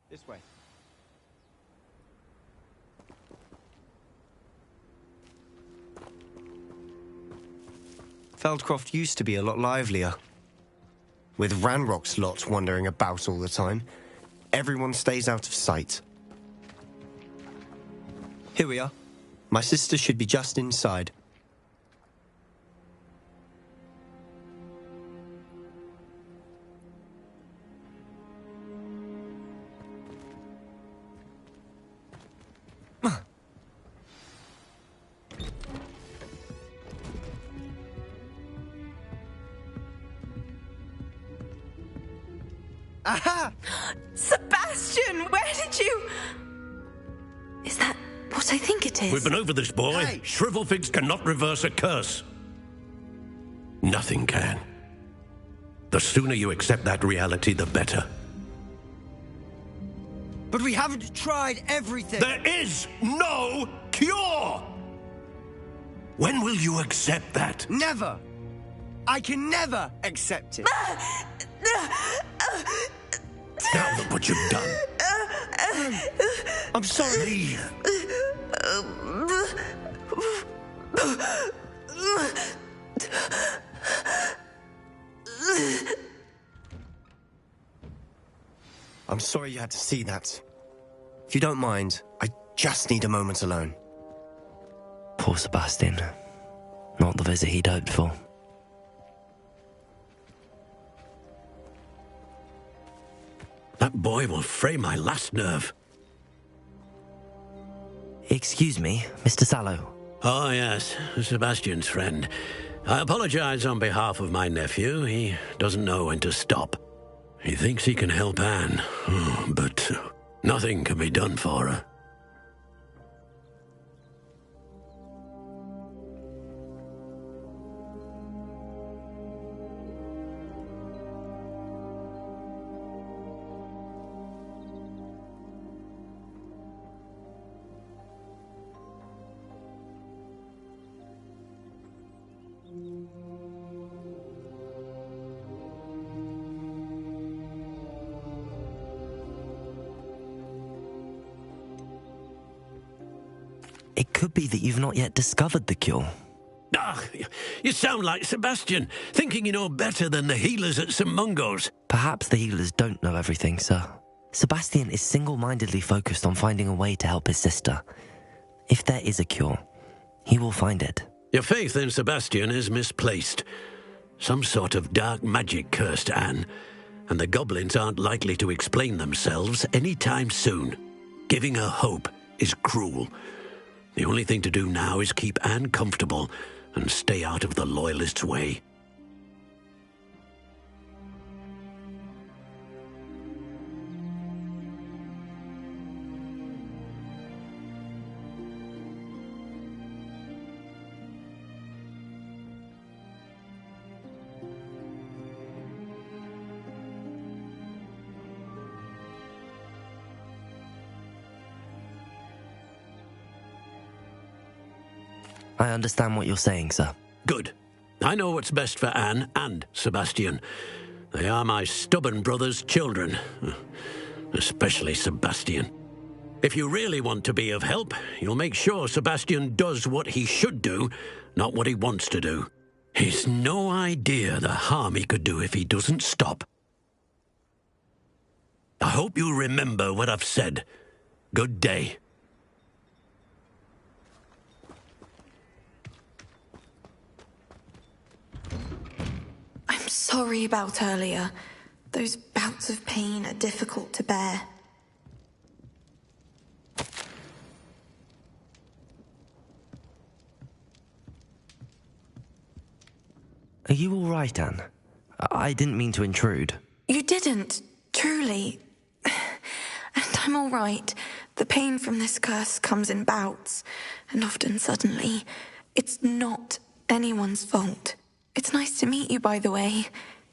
This way. Feldcroft used to be a lot livelier. With Ranrock's lot wandering about all the time, everyone stays out of sight. Here we are. My sister should be just inside. Aha! Sebastian, where did you... Is that what I think it is? We've been over this, boy. Hey. Shrivelfigs cannot reverse a curse. Nothing can. The sooner you accept that reality, the better. But we haven't tried everything. There is no cure! When will you accept that? Never. I can never accept it. Now look what you've done. I'm sorry. Leave. I'm sorry you had to see that. If you don't mind, I just need a moment alone. Poor Sebastian. Not the visit he'd hoped for. That boy will fray my last nerve. Excuse me, Mr. Sallow. Oh, yes, Sebastian's friend. I apologize on behalf of my nephew. He doesn't know when to stop. He thinks he can help Anne, but nothing can be done for her. It could be that you've not yet discovered the cure. Ah, you sound like Sebastian, thinking you know better than the healers at St. Mungo's. Perhaps the healers don't know everything, sir. Sebastian is single-mindedly focused on finding a way to help his sister. If there is a cure, he will find it. Your faith in Sebastian is misplaced. Some sort of dark magic cursed Anne, and the goblins aren't likely to explain themselves anytime soon. Giving her hope is cruel. The only thing to do now is keep Anne comfortable and stay out of the Loyalists' way. I understand what you're saying, sir. Good. I know what's best for Anne and Sebastian. They are my stubborn brother's children. Especially Sebastian. If you really want to be of help, you'll make sure Sebastian does what he should do, not what he wants to do. He's no idea the harm he could do if he doesn't stop. I hope you remember what I've said. Good day. I'm sorry about earlier. Those bouts of pain are difficult to bear. Are you all right, Anne? I didn't mean to intrude. You didn't, truly. And I'm all right. The pain from this curse comes in bouts, and often suddenly. It's not anyone's fault. It's nice to meet you, by the way.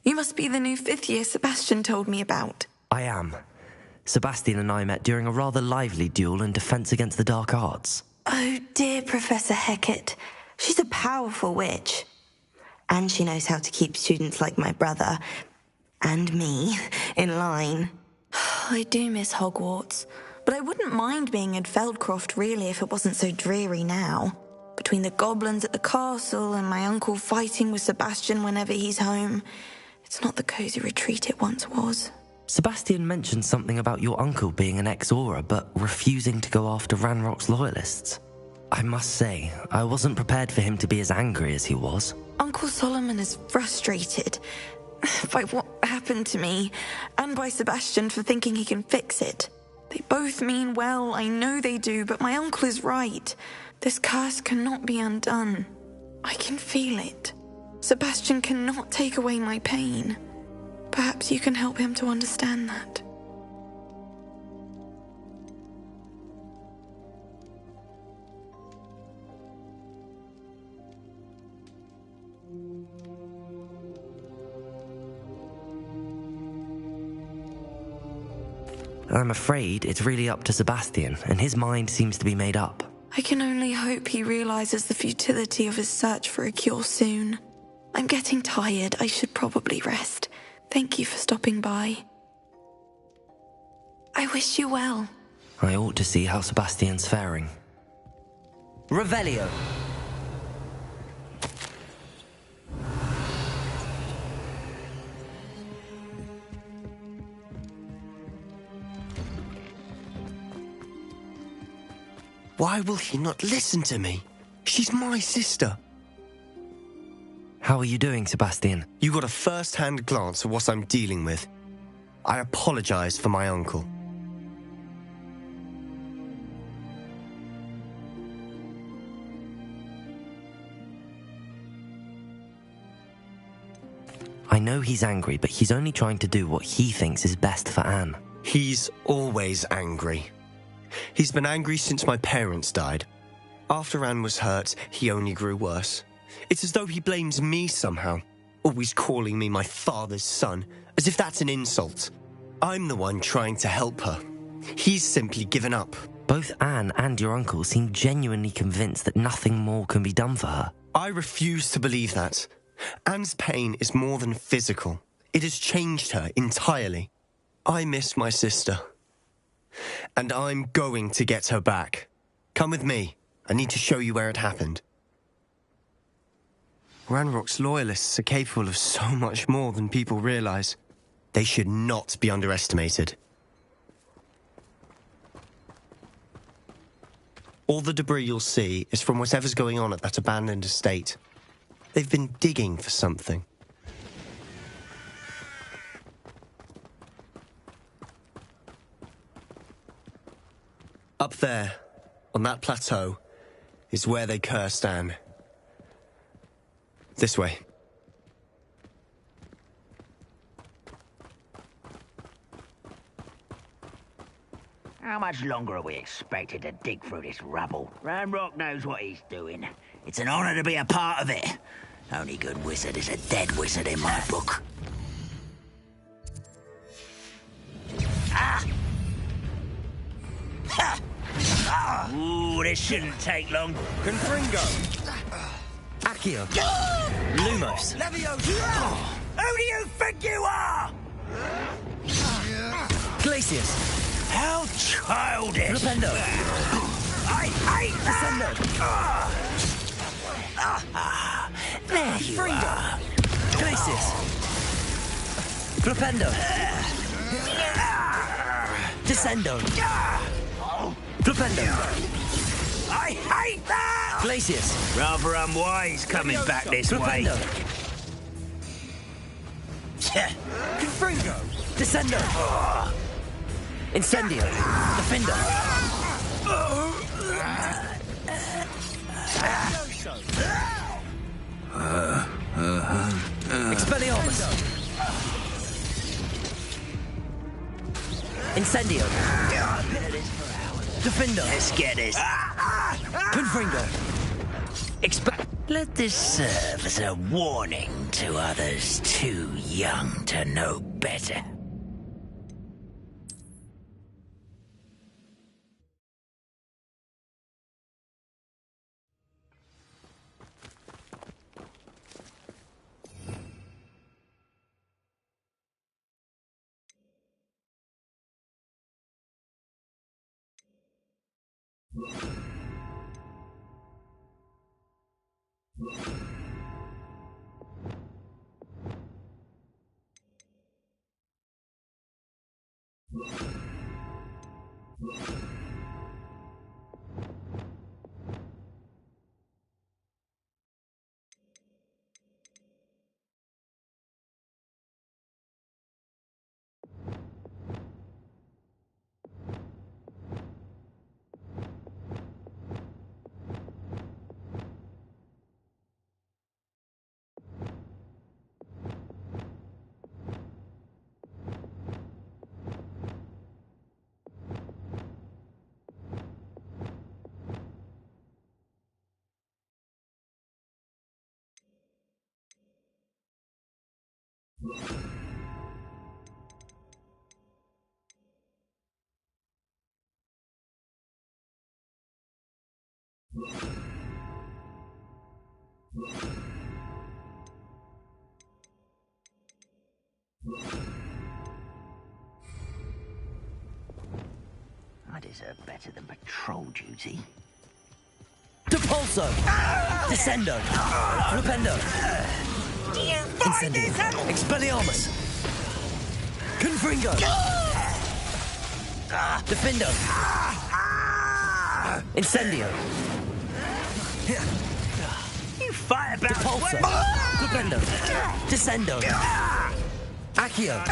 You must be the new fifth-year Sebastian told me about. I am. Sebastian and I met during a rather lively duel in defense against the dark arts. Oh dear, Professor Hecat. She's a powerful witch. And she knows how to keep students like my brother, and me, in line. I do miss Hogwarts, but I wouldn't mind being in Feldcroft really if it wasn't so dreary now. Between the goblins at the castle and my uncle fighting with Sebastian whenever he's home, it's not the cosy retreat it once was. Sebastian mentioned something about your uncle being an ex-Auror, but refusing to go after Ranrock's loyalists. I must say, I wasn't prepared for him to be as angry as he was. Uncle Solomon is frustrated by what happened to me, and by Sebastian for thinking he can fix it. They both mean well, I know they do, but my uncle is right. This curse cannot be undone. I can feel it. Sebastian cannot take away my pain. Perhaps you can help him to understand that. I'm afraid it's really up to Sebastian, and his mind seems to be made up. I can only hope he realizes the futility of his search for a cure soon. I'm getting tired. I should probably rest. Thank you for stopping by. I wish you well. I ought to see how Sebastian's faring. Revelio! Why will he not listen to me? She's my sister. How are you doing, Sebastian? You got a first-hand glance at what I'm dealing with. I apologize for my uncle. I know he's angry, but he's only trying to do what he thinks is best for Anne. He's always angry. He's been angry since my parents died. After Anne was hurt, he only grew worse. It's as though he blames me somehow, always calling me my father's son, as if that's an insult. I'm the one trying to help her. He's simply given up. Both Anne and your uncle seem genuinely convinced that nothing more can be done for her. I refuse to believe that. Anne's pain is more than physical. It has changed her entirely. I miss my sister. And I'm going to get her back. Come with me. I need to show you where it happened. Ranrock's loyalists are capable of so much more than people realize. They should not be underestimated. All the debris you'll see is from whatever's going on at that abandoned estate. They've been digging for something. Up there, on that plateau, is where they cursed Anne. This way. How much longer are we expected to dig through this rubble? Ranrock knows what he's doing. It's an honor to be a part of it. Only good wizard is a dead wizard in my book. Ah! Ha! Ah! Ooh, this shouldn't take long. Confringo! Accio! Lumos! Who do you think you are? Glacius! How childish! Flipendo! I hate that! There you are. Glacius! Flipendo! Descendo! Flipendo! I hate that! Glacius! Rather unwise coming back this way. Flipendo! Confringo! Descendo! Incendio! Defender! Expelliarmus! Incendio! Defender! Let's get this. Confringo! Let this serve as a warning to others too young to know better. I deserve better than patrol duty. Depulso! Descendo! Flipendo! Incendio! Expelliarmus! Confringo! Defendo! Incendio! You fight about Depulso! Flipendo! Descendo! Accio!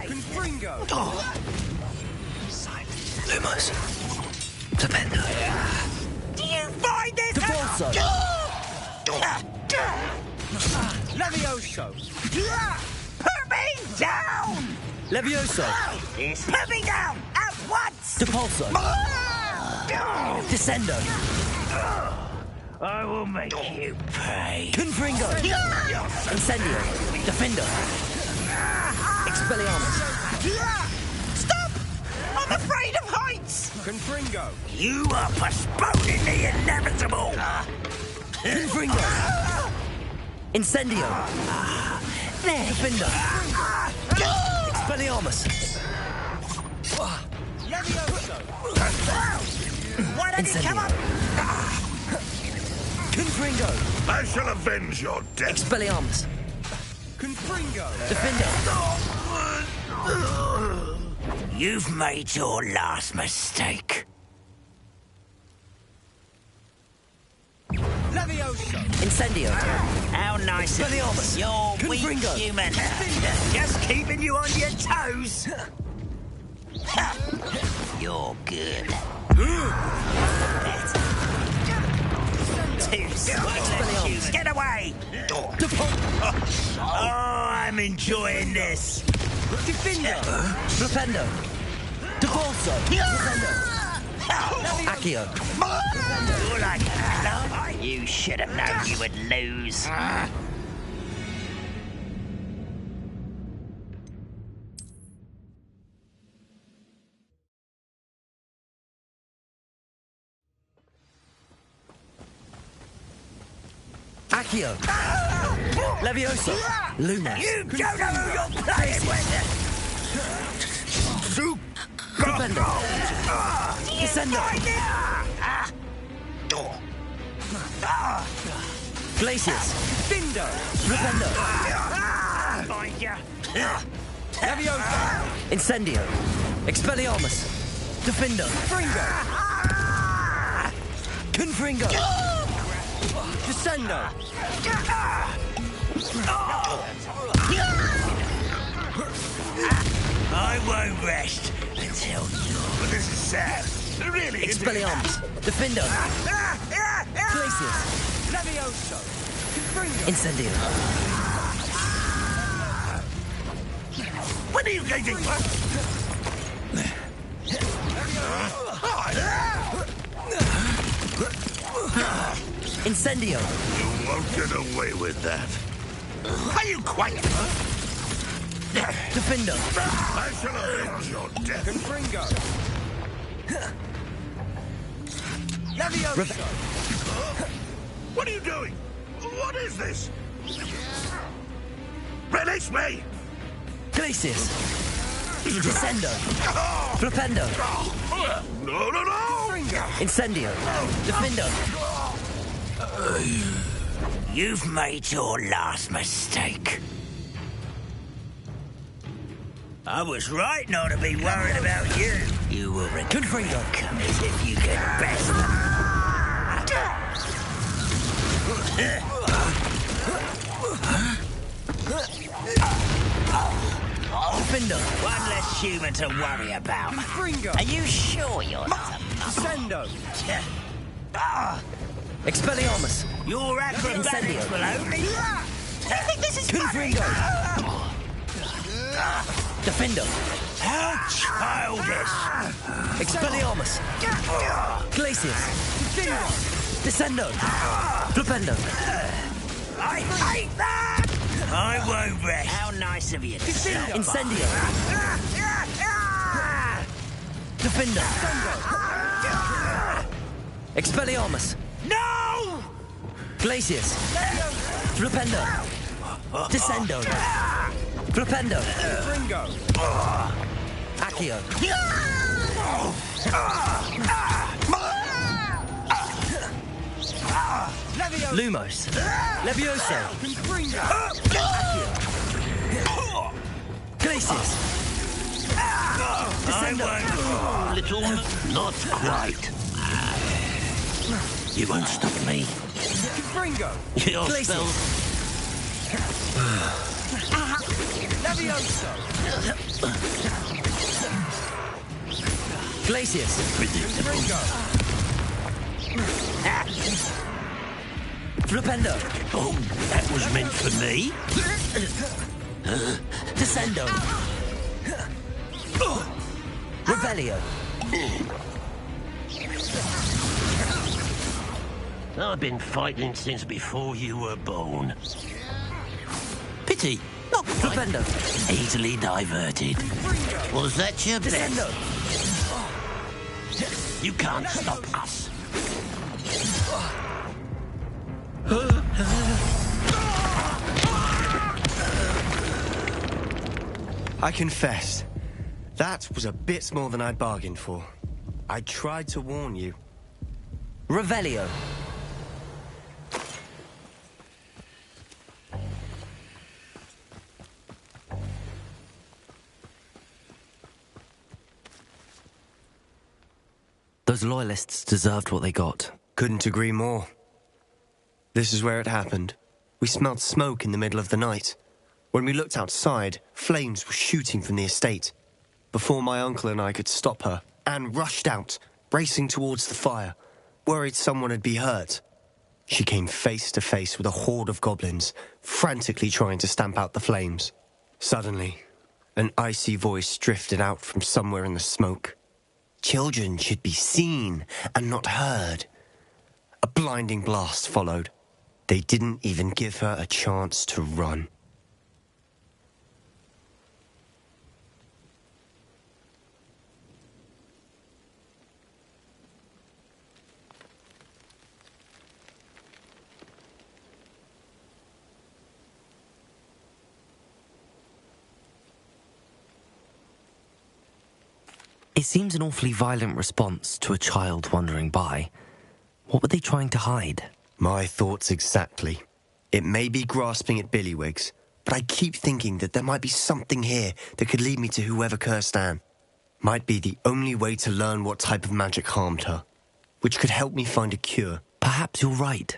Confringo! Lumos! Flipendo! Do you find this? Depulso! Levioso! Put me down! Levioso! Put me down at once! Depulso! Descendo! I will make you pay. Confringo! Incendio! Defendo! Expelliarmus! Stop! I'm afraid of heights! Confringo! You are postponing the inevitable! Confringo! Incendio! Defendo! Expelliarmus! Levioso! Why don't you come up? Confringo! I shall avenge your death. Expelliarmus! Confringo! Defendo! You've made your last mistake. Levioso! Incendio! How nice of you. Expelliarmus! You're weak Confringo! human. Just keeping you on your toes. You're good. Too slow. Get away! Oh, I'm enjoying this. Defendo! Flipendo! Depulso! Accio! You're like hell. You should have known you would lose. Accio! Levioso! Lumos! You don't know who you're playing with. Flipendo! Descendo! Glacius! Bindo! Flipendo! Find ya. Levioso! Incendio! Expelliarmus! Defendo! Fringo! Confringo! Descendo! I won't rest until you're... But this is sad. Really, Expelliarmus! Defendo! Glacius! Levioso! Confringo! Incendio! When are you getting? Incendio! You won't get away with that. Are you quiet? Defendo! I shall avenge your death. Confringo! Levioso! What are you doing? What is this? Release me! Glacius! Descendo! Flipendo! No, no, no! Incendio! Defendo! You've made your last mistake. I was right not to be worried about you. You will recover as if you can best them. Defendo! One less human to worry about. Fringo! Are you sure you're not a Sendo! Expelliarmus! Your acrobatics will only... Do you think this is funny? Defendo! How childish! Expelliarmus! Glacius! Descendo! Flipendo! I hate that! I won't rest. How nice of you to stop Incendio! Defendo! Expelliarmus! No! Glacius! Flipendo! Descendo! Flipendo! Fringo! Accio! Levio! Lumos! Levioso! Fringo! Glacius! Descendo! Little, not quite. You won't stop me. Fringo! Your Glacius. spells. Levioso! Glacius! Predictable. Fringo! Flipendo! Oh, that was meant for me. Descendo! Revelio! I've been fighting since before you were born. Pity. Not quite. Flipendo! Easily diverted. Was that your Descendo! best? You can't stop us. I confess, that was a bit more than I'd bargained for. I tried to warn you. Revelio! Those loyalists deserved what they got. Couldn't agree more. This is where it happened. We smelled smoke in the middle of the night. When we looked outside, flames were shooting from the estate. Before my uncle and I could stop her, Anne rushed out, racing towards the fire, worried someone had been hurt. She came face to face with a horde of goblins, frantically trying to stamp out the flames. Suddenly, an icy voice drifted out from somewhere in the smoke. Children should be seen and not heard. A blinding blast followed. They didn't even give her a chance to run. It seems an awfully violent response to a child wandering by. What were they trying to hide? My thoughts exactly. It may be grasping at Billywigs, but I keep thinking that there might be something here that could lead me to whoever cursed Anne. Might be the only way to learn what type of magic harmed her, which could help me find a cure. Perhaps you're right.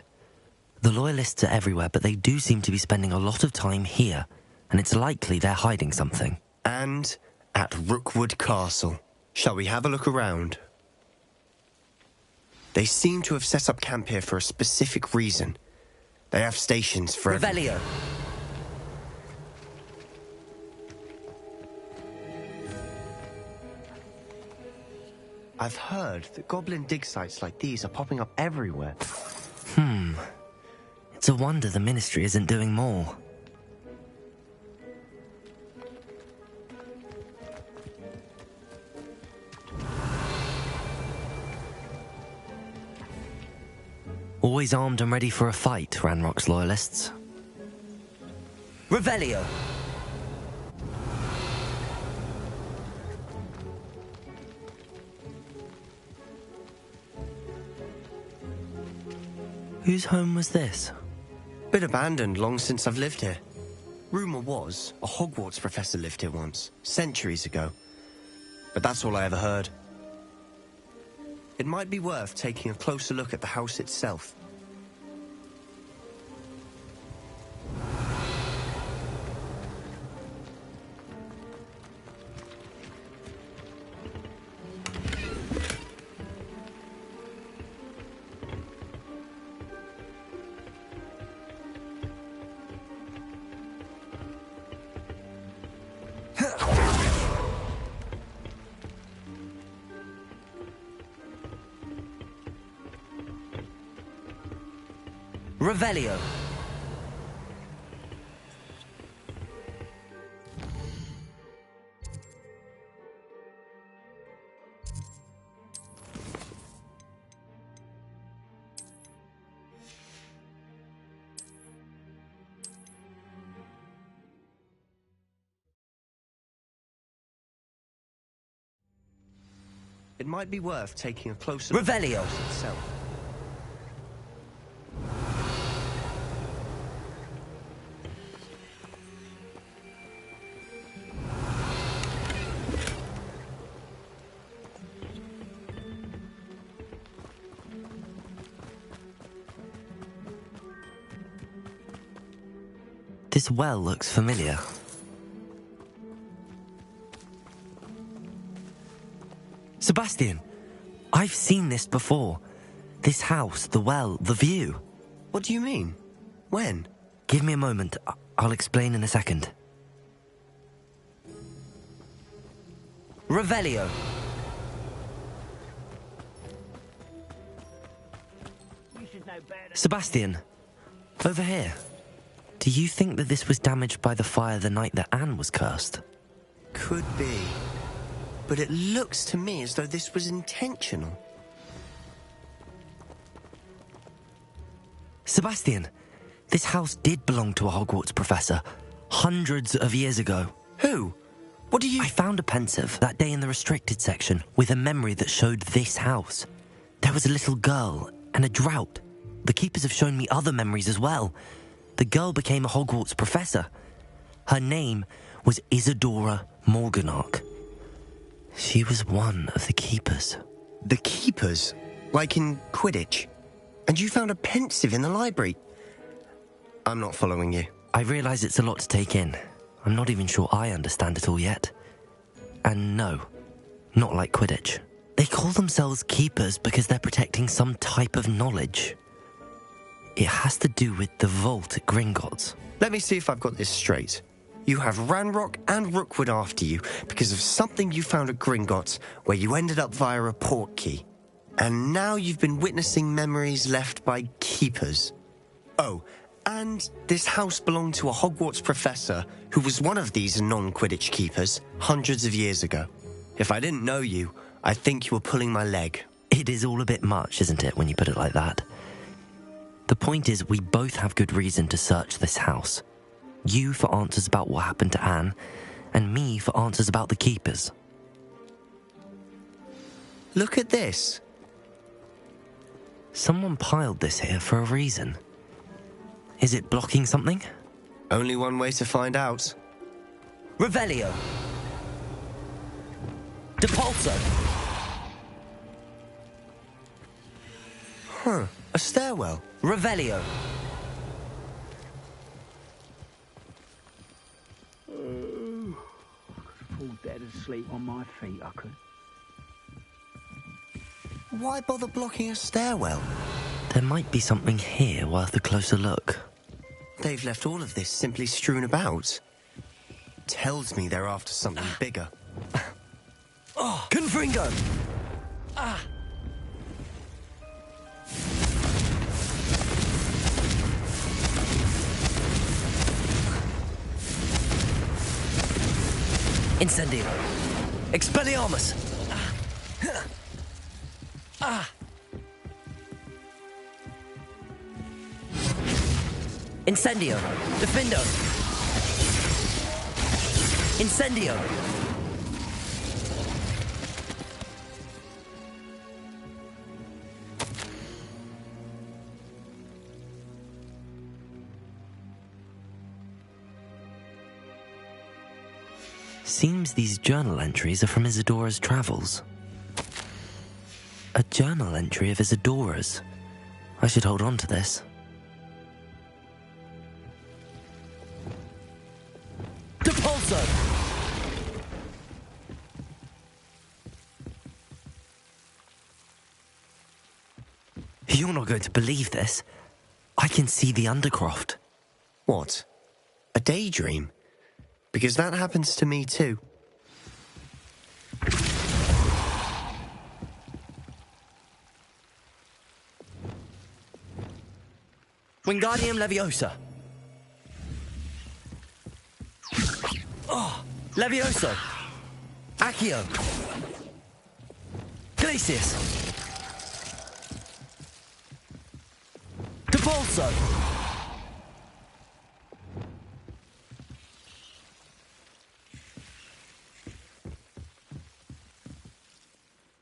The loyalists are everywhere, but they do seem to be spending a lot of time here, and it's likely they're hiding something. And at Rookwood Castle. Shall we have a look around? They seem to have set up camp here for a specific reason. They have stations for Revelio! I've heard that goblin dig sites like these are popping up everywhere. It's a wonder the Ministry isn't doing more. Always armed and ready for a fight, Ranrock's loyalists. Revelio! Whose home was this? Been abandoned long since I've lived here. Rumour was a Hogwarts professor lived here once, centuries ago. But that's all I ever heard. It might be worth taking a closer look at the house itself. Revelio. It might be worth taking a closer Revelio. look at the house itself. This well looks familiar. Sebastian, I've seen this before. This house, the well, the view. What do you mean? When? Give me a moment. I'll explain in a second. Revelio. You should know better. Sebastian, over here. Do you think that this was damaged by the fire the night that Anne was cursed? Could be. But it looks to me as though this was intentional. Sebastian, this house did belong to a Hogwarts professor hundreds of years ago. Who? What do you... I found a pensive that day in the restricted section with a memory that showed this house. There was a little girl and a drought. The keepers have shown me other memories as well. The girl became a Hogwarts professor. Her name was Isadora Morganach. She was one of the keepers. The keepers? Like in Quidditch? And you found a pensive in the library? I'm not following you. I realise it's a lot to take in. I'm not even sure I understand it all yet. And no, not like Quidditch. They call themselves keepers because they're protecting some type of knowledge. It has to do with the vault at Gringotts. Let me see if I've got this straight. You have Ranrock and Rookwood after you because of something you found at Gringotts where you ended up via a portkey. And now you've been witnessing memories left by keepers. Oh, and this house belonged to a Hogwarts professor who was one of these non-Quidditch keepers hundreds of years ago. If I didn't know you, I think you were pulling my leg. It is all a bit much, isn't it, when you put it like that? The point is, we both have good reason to search this house. You for answers about what happened to Anne, and me for answers about the keepers. Look at this. Someone piled this here for a reason. Is it blocking something? Only one way to find out. Revelio. Depulso. Huh, a stairwell. Revelio. I could fall dead asleep on my feet, I could. Why bother blocking a stairwell? There might be something here worth a closer look. They've left all of this simply strewn about. Tells me they're after something bigger. Oh, Confringo! Incendio. Expelliarmus! Incendio. Defendo. Incendio. seems these journal entries are from Isadora's travels. A journal entry of Isadora's. I should hold on to this. Depulso! You're not going to believe this. I can see the Undercroft. What? A daydream? Because that happens to me too. Wingardium Leviosa. Oh, Levioso. Accio. Glacius. Depulso.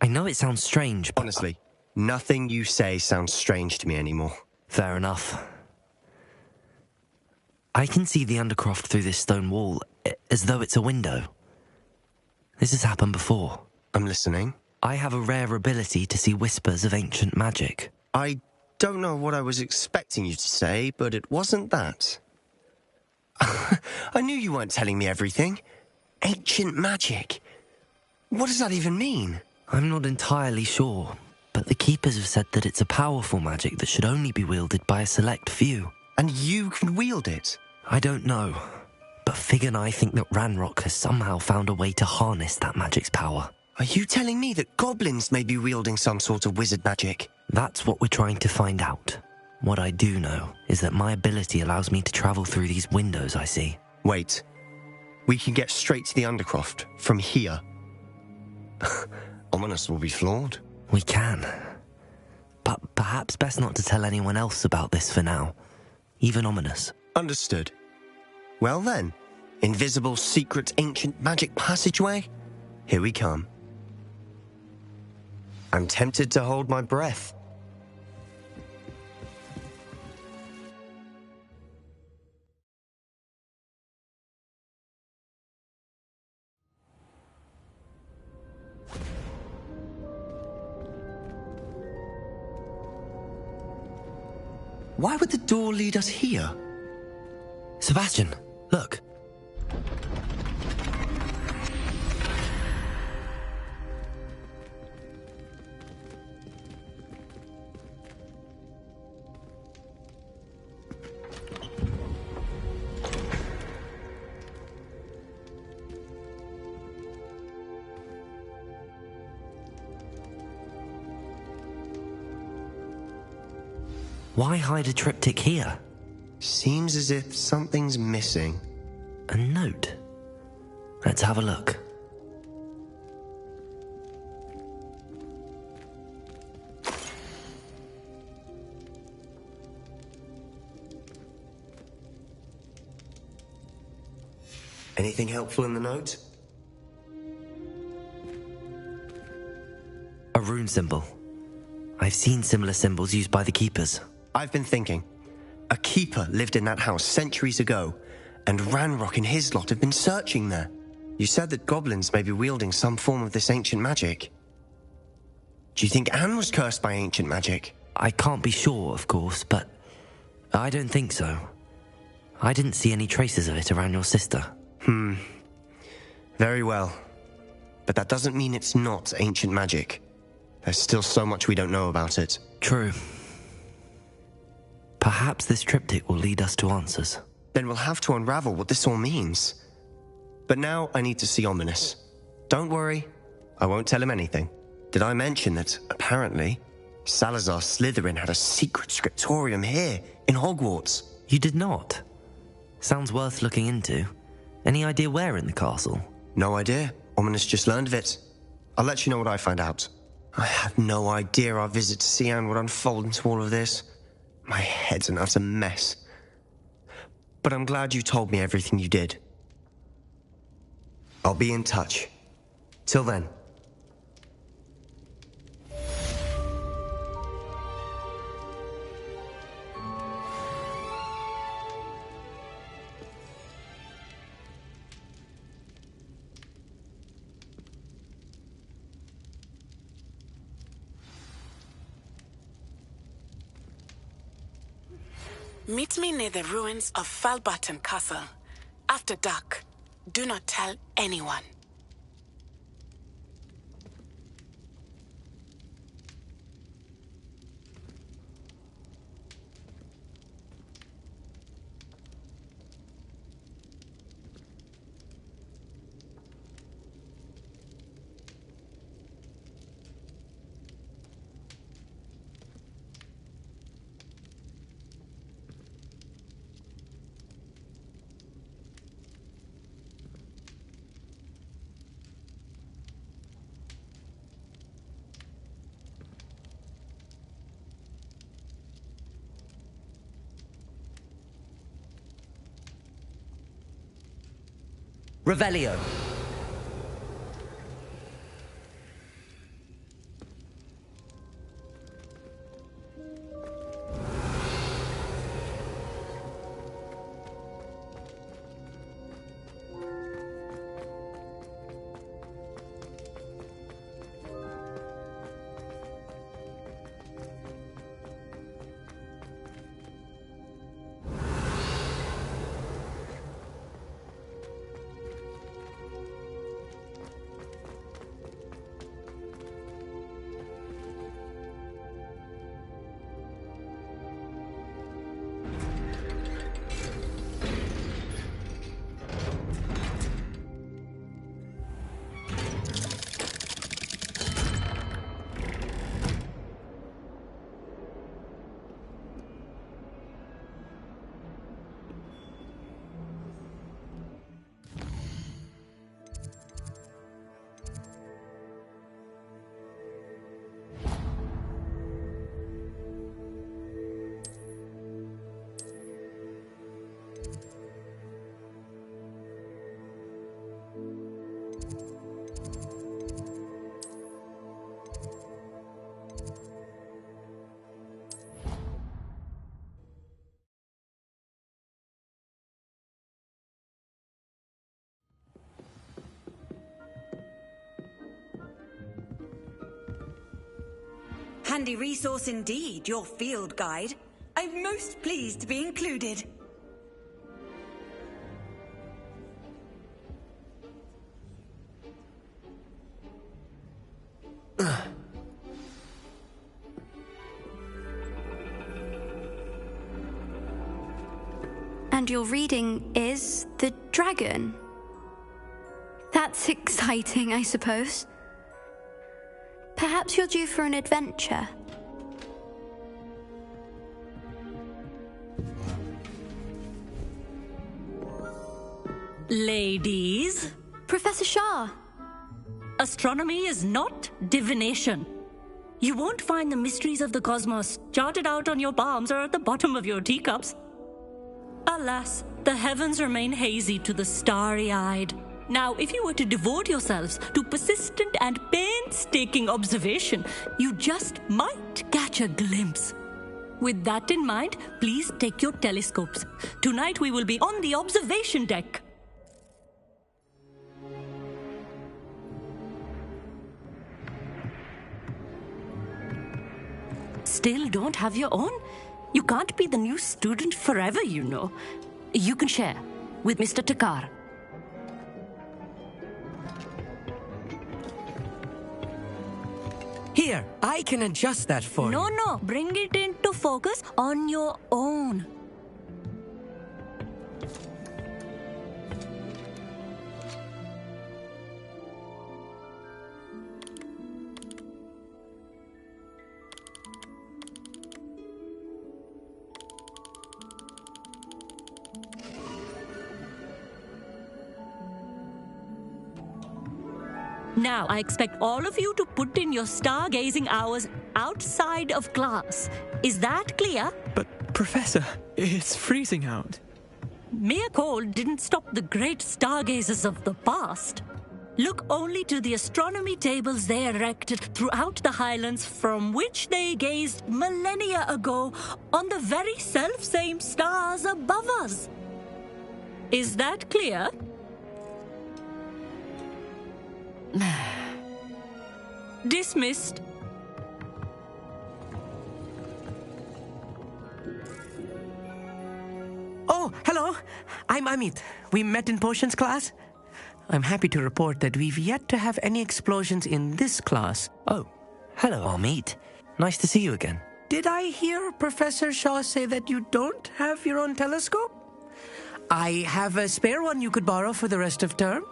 I know it sounds strange, but... Honestly, nothing you say sounds strange to me anymore. Fair enough. I can see the Undercroft through this stone wall, as though it's a window. This has happened before. I'm listening. I have a rare ability to see whispers of ancient magic. I don't know what I was expecting you to say, but it wasn't that. I knew you weren't telling me everything. Ancient magic. What does that even mean? I'm not entirely sure, but the Keepers have said that it's a powerful magic that should only be wielded by a select few. And you can wield it? I don't know, but Fig and I think that Ranrock has somehow found a way to harness that magic's power. Are you telling me that goblins may be wielding some sort of wizard magic? That's what we're trying to find out. What I do know is that my ability allows me to travel through these windows I see. Wait. We can get straight to the Undercroft from here. Ominous will be floored. We can. But perhaps best not to tell anyone else about this for now. Even Ominous. Understood. Well then, invisible, secret, ancient magic passageway? Here we come. I'm tempted to hold my breath. Why would the door lead us here? Sebastian, look. Why hide a triptych here? Seems as if something's missing. A note. Let's have a look. Anything helpful in the note? A rune symbol. I've seen similar symbols used by the Keepers. I've been thinking. A keeper lived in that house centuries ago, and Ranrock and his lot have been searching there. You said that goblins may be wielding some form of this ancient magic. Do you think Anne was cursed by ancient magic? I can't be sure, of course, but I don't think so. I didn't see any traces of it around your sister. Very well. But that doesn't mean it's not ancient magic. There's still so much we don't know about it. True. Perhaps this triptych will lead us to answers. Then we'll have to unravel what this all means. But now I need to see Ominous. Don't worry, I won't tell him anything. Did I mention that, apparently, Salazar Slytherin had a secret scriptorium here, in Hogwarts? You did not? Sounds worth looking into. Any idea where in the castle? No idea. Ominous just learned of it. I'll let you know what I find out. I had no idea our visit to Cian would unfold into all of this. My head's an utter mess. But I'm glad you told me everything you did. I'll be in touch. Till then. Meet me near the ruins of Falbaton Castle. After dark. Do not tell anyone. Revelio. Handy resource indeed, your field guide. I'm most pleased to be included. And your reading is The Dragon. That's exciting, I suppose. Perhaps you're due for an adventure. Ladies, Professor Shah. astronomy is not divination. You won't find the mysteries of the cosmos charted out on your palms or at the bottom of your teacups. Alas, the heavens remain hazy to the starry-eyed. Now, if you were to devote yourselves to persistent and painstaking observation, you just might catch a glimpse. With that in mind, please take your telescopes. Tonight we will be on the observation deck. Still don't have your own? You can't be the new student forever, you know. You can share with Mr. Takar. Here, I can adjust that for you. No, bring it into focus on your own. Now, I expect all of you to put in your stargazing hours outside of class. Is that clear? But, Professor, it's freezing out. Mere cold didn't stop the great stargazers of the past. Look only to the astronomy tables they erected throughout the highlands from which they gazed millennia ago on the very self-same stars above us. Is that clear? Dismissed. I'm Amit. We met in potions class. I'm happy to report that we've yet to have any explosions in this class. Oh, hello, Amit. Nice to see you again. Did I hear Professor Shaw say that you don't have your own telescope? I have a spare one you could borrow for the rest of term.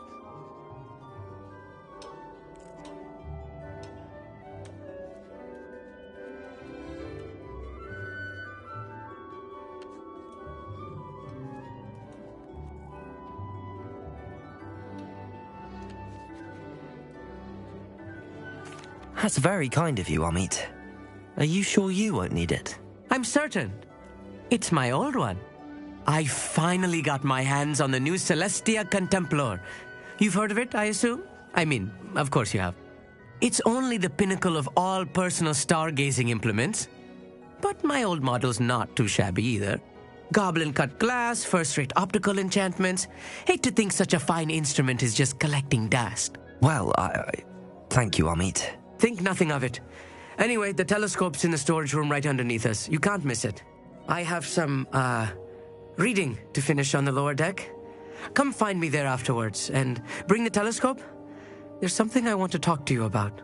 That's very kind of you, Amit. Are you sure you won't need it? I'm certain. It's my old one. I finally got my hands on the new Celestia Contemplar. You've heard of it, I assume? I mean, of course you have. It's only the pinnacle of all personal stargazing implements. But my old model's not too shabby either. Goblin-cut glass, first-rate optical enchantments. Hate to think such a fine instrument is just collecting dust. Well, thank you, Amit. Think nothing of it. Anyway, the telescope's in the storage room right underneath us. You can't miss it. I have some, reading to finish on the lower deck. Come find me there afterwards, and bring the telescope. There's something I want to talk to you about.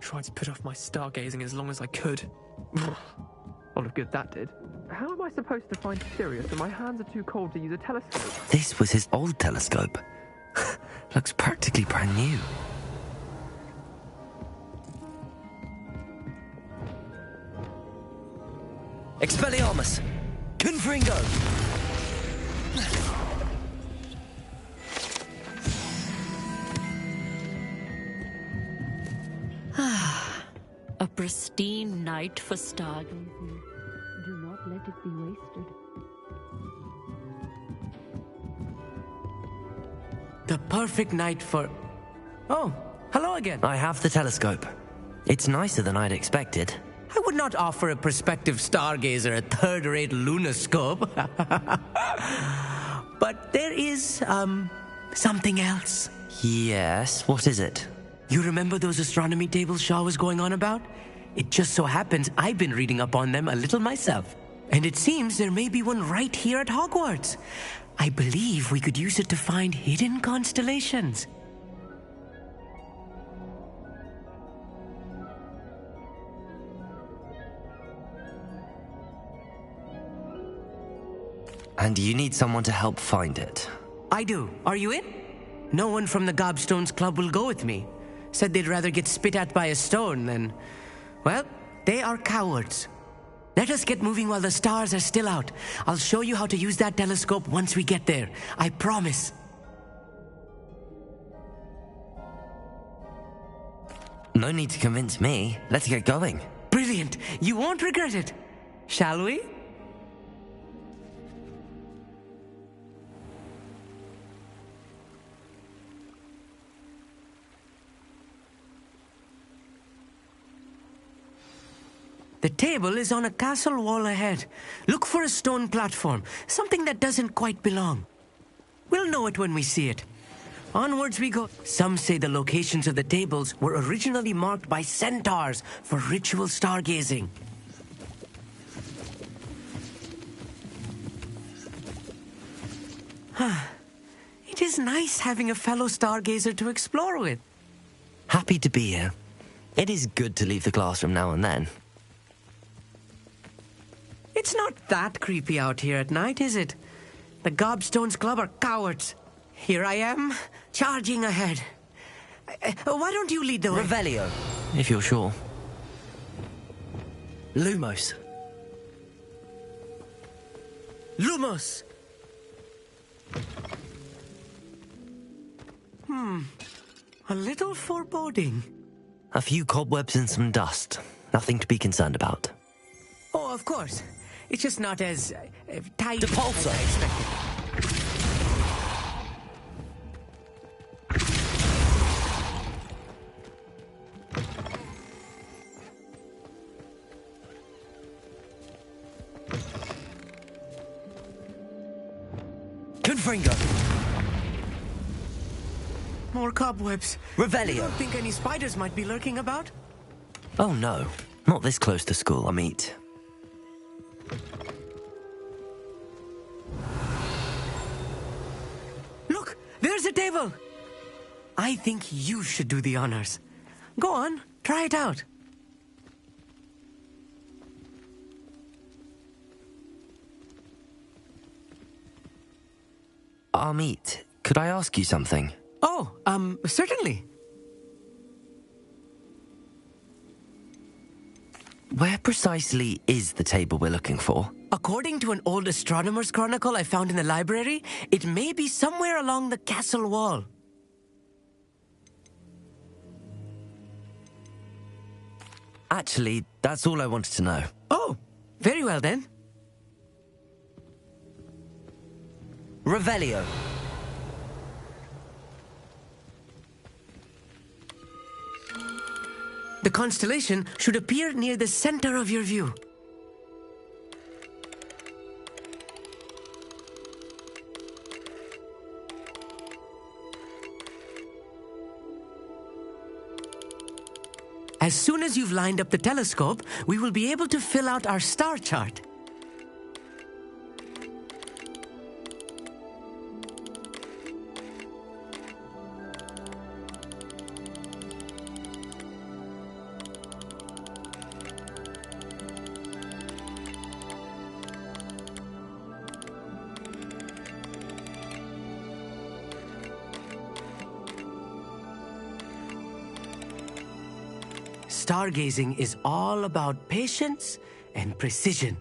Tried to put off my stargazing as long as I could. Lot of good that did. How am I supposed to find Sirius when my hands are too cold to use a telescope? This was his old telescope. Looks practically brand new. Expelliarmus! Confringo! A pristine night for stargazing. Do not let it be wasted. The perfect night for... Oh, hello again. I have the telescope. It's nicer than I'd expected. I would not offer a prospective stargazer a third-rate lunoscope. But there is, something else. Yes, what is it? You remember those astronomy tables Shaw was going on about? It just so happens I've been reading up on them a little myself. And it seems there may be one right here at Hogwarts. I believe we could use it to find hidden constellations. And you need someone to help find it. I do. Are you in? No one from the Gobstones Club will go with me. Said they'd rather get spit at by a stone than... Well, they are cowards. Let us get moving while the stars are still out. I'll show you how to use that telescope once we get there. I promise. No need to convince me. Let's get going. Brilliant. You won't regret it. Shall we? The table is on a castle wall ahead. Look for a stone platform, something that doesn't quite belong. We'll know it when we see it. Onwards we go. Some say the locations of the tables were originally marked by centaurs for ritual stargazing. It is nice having a fellow stargazer to explore with. Happy to be here. It is good to leave the classroom now and then. It's not that creepy out here at night, is it? The Gobstones Club are cowards. Here I am, charging ahead. Why don't you lead the way? Revelio, if you're sure. Lumos. Lumos! A little foreboding. A few cobwebs and some dust. Nothing to be concerned about. Oh, of course. It's just not as tight Depulso. as I expected. Confringo. More cobwebs. Revelio. You don't think any spiders might be lurking about? Oh no. Not this close to school, Amit. Look, there's a table. I think you should do the honors. Go on, try it out. Amit, could I ask you something? Oh, certainly. Where precisely is the table we're looking for? According to an old astronomer's chronicle I found in the library, it may be somewhere along the castle wall. Actually, that's all I wanted to know. Oh, very well then. Revelio. The constellation should appear near the center of your view. As soon as you've lined up the telescope, we will be able to fill out our star chart. Stargazing is all about patience and precision.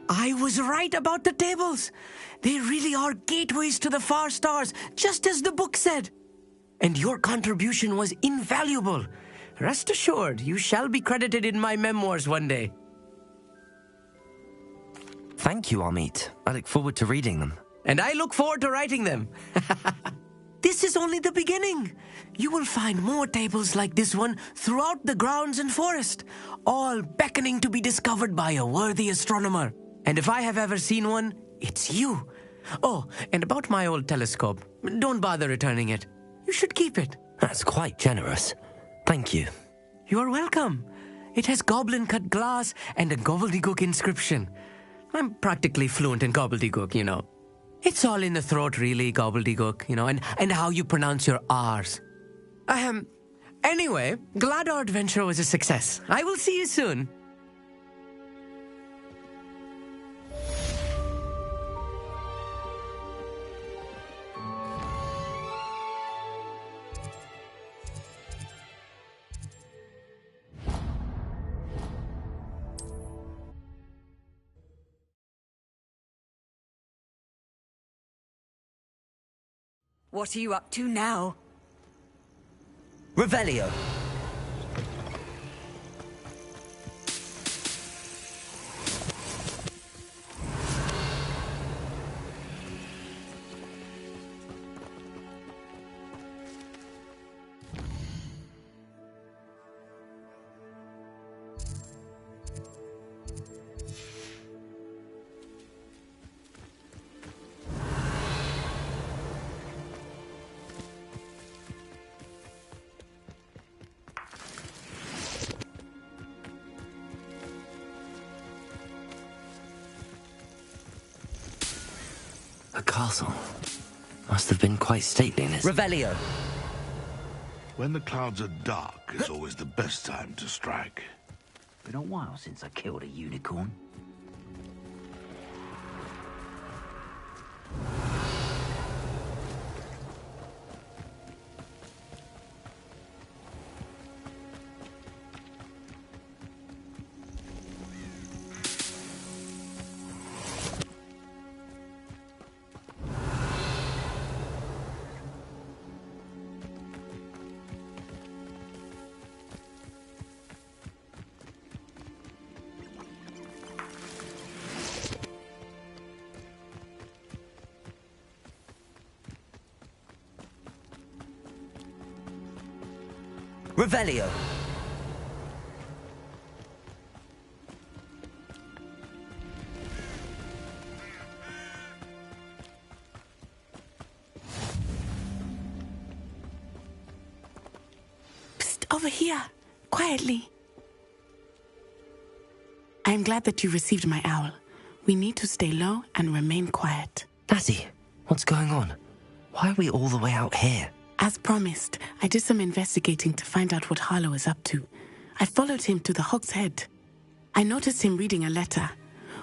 I was right about the tables. They really are gateways to the far stars, just as the book said. And your contribution was invaluable. Rest assured, you shall be credited in my memoirs one day. Thank you, Amit. I look forward to reading them. And I look forward to writing them. This is only the beginning. You will find more tables like this one throughout the grounds and forest, all beckoning to be discovered by a worthy astronomer. And if I have ever seen one, it's you. Oh, and about my old telescope, don't bother returning it. You should keep it. That's quite generous. Thank you. You are welcome. It has goblin-cut glass and a gobbledygook inscription. I'm practically fluent in gobbledygook, you know. It's all in the throat, really, gobbledygook, you know, and how you pronounce your R's. Anyway, glad our adventure was a success. I will see you soon. What are you up to now? Revelio. The castle must have been quite stately in its... Revelio! When the clouds are dark is always the best time to strike. Been a while since I killed a unicorn. Revelio! Psst, over here. Quietly. I am glad that you received my owl. We need to stay low and remain quiet. Natty, what's going on? Why are we all the way out here? As promised, I did some investigating to find out what Harlow is up to. I followed him to the Hog's Head. I noticed him reading a letter.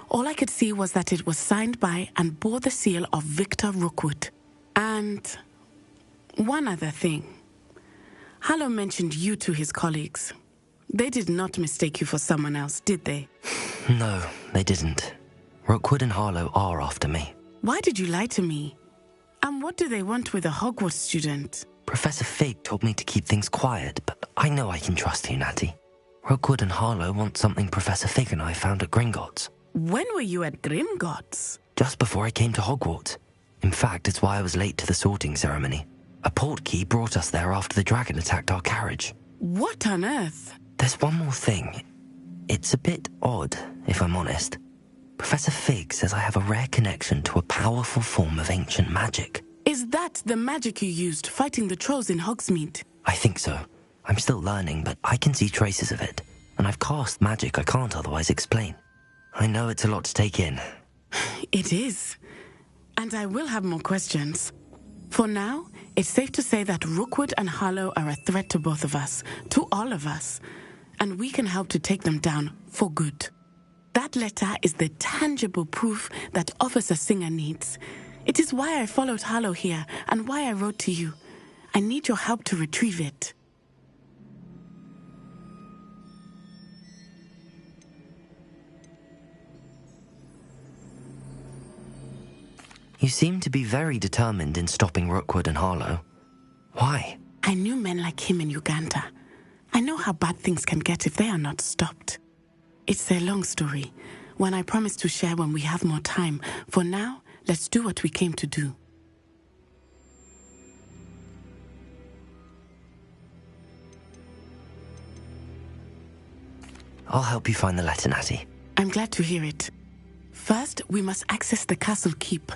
All I could see was that it was signed by and bore the seal of Victor Rookwood. And one other thing. Harlow mentioned you to his colleagues. They did not mistake you for someone else, did they? No, they didn't. Rookwood and Harlow are after me. Why did you lie to me? And what do they want with a Hogwarts student? Professor Fig told me to keep things quiet, but I know I can trust you, Natty. Rookwood and Harlow want something Professor Fig and I found at Gringotts. When were you at Gringotts? Just before I came to Hogwarts. In fact, it's why I was late to the sorting ceremony. A portkey brought us there after the dragon attacked our carriage. What on earth? There's one more thing. It's a bit odd, if I'm honest. Professor Fig says I have a rare connection to a powerful form of ancient magic. Is that the magic you used fighting the trolls in Hogsmeade? I think so. I'm still learning, but I can see traces of it. And I've cast magic I can't otherwise explain. I know it's a lot to take in. It is. And I will have more questions. For now, it's safe to say that Rookwood and Harlow are a threat to both of us, to all of us. And we can help to take them down for good. That letter is the tangible proof that Officer Singer needs. It is why I followed Harlow here and why I wrote to you. I need your help to retrieve it. You seem to be very determined in stopping Rookwood and Harlow. Why? I knew men like him in Uganda. I know how bad things can get if they are not stopped. It's a long story, one I promise to share when we have more time. For now, let's do what we came to do. I'll help you find the letter, Natty. I'm glad to hear it. First, we must access the castle keep.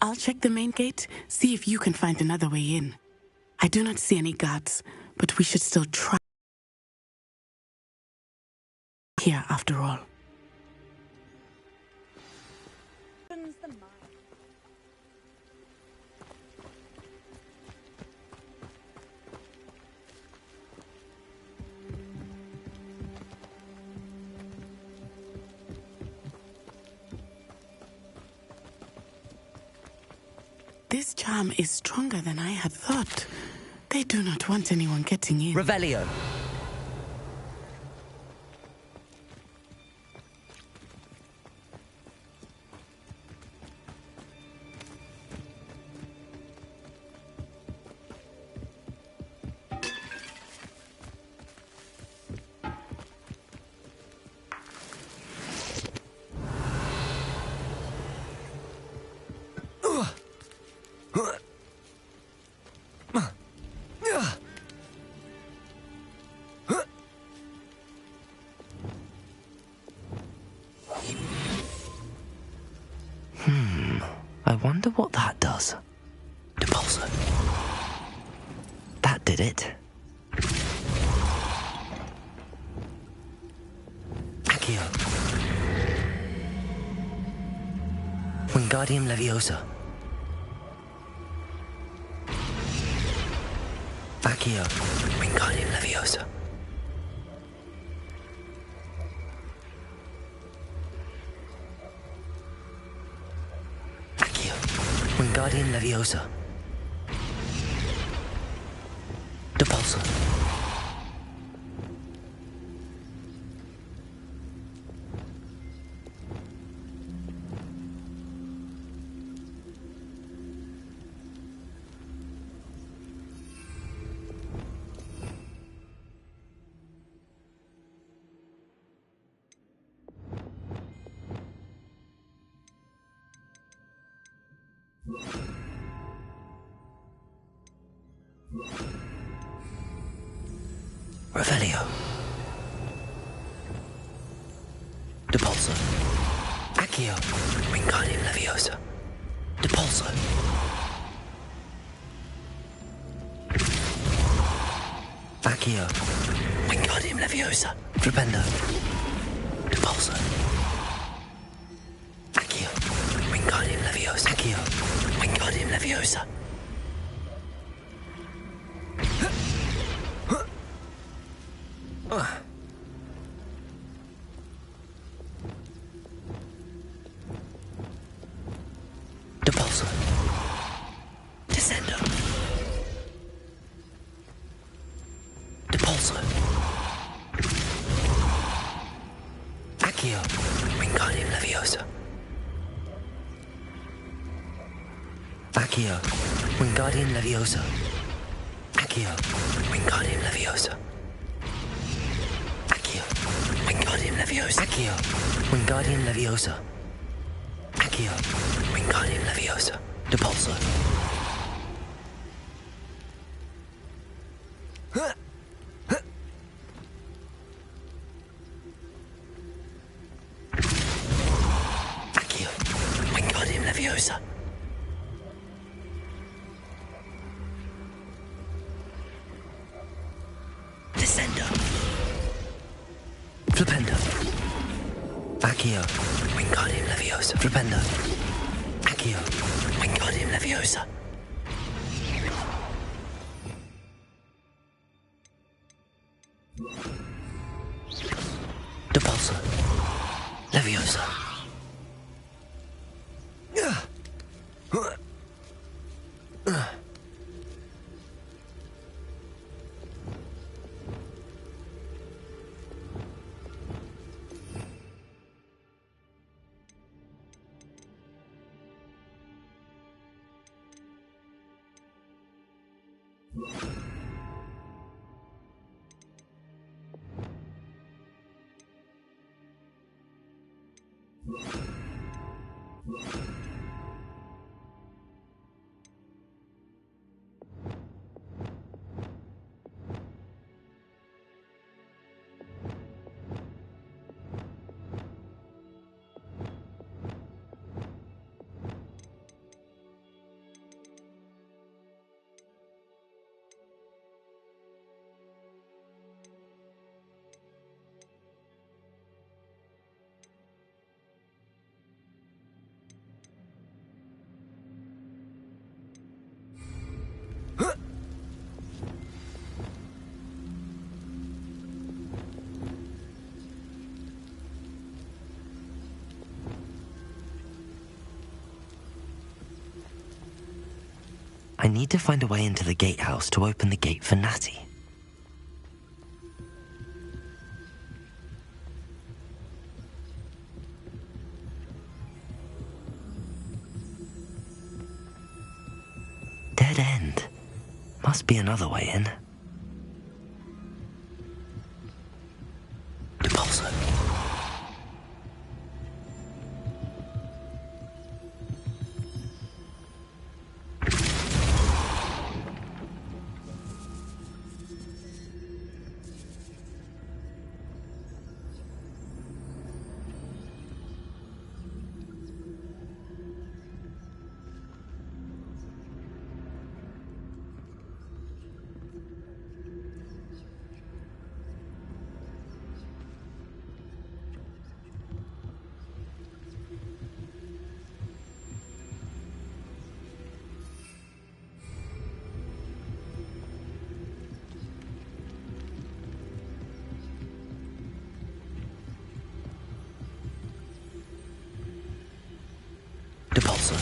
I'll check the main gate, see if you can find another way in. I do not see any guards, but we should still try here after all. This charm is stronger than I had thought. They do not want anyone getting in. Revelio! I wonder what that does. Depulsor. That did it. Accio. Wingardium Leviosa. Accio. Wingardium Leviosa. Wingardium Leviosa. Depulsor. Revelio. Depulso. Accio. Wingardium Leviosa. Depulso. Accio. Wingardium Leviosa. Flipendo. Depulso. Accio. Wingardium Leviosa. Accio. Wingardium Leviosa. Depulso. Descendo. Depulso. Accio. Wingardium Leviosa. Accio. Wingardium Leviosa. Accio. Wingardium Leviosa. Accio. Wingardium Leviosa. Accio. Wingardium Leviosa. Accio. Wingardium Leviosa. Depulso. Accio. Wingardium Leviosa. Descendo. Flipendo. Accio. Wingardium Leviosa. Flipendo. Accio. Wingardium Leviosa. Depulso. Leviosa. I need to find a way into the gatehouse to open the gate for Natty. Dead end. Must be another way in. Depulso. Depulso.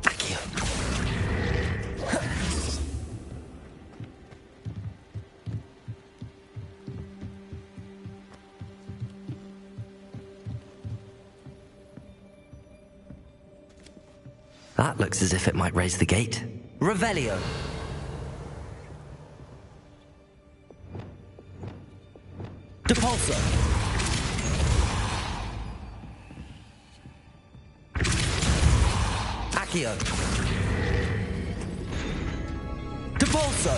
Accio. That looks as if it might raise the gate. Revelio. Accio. Depulso.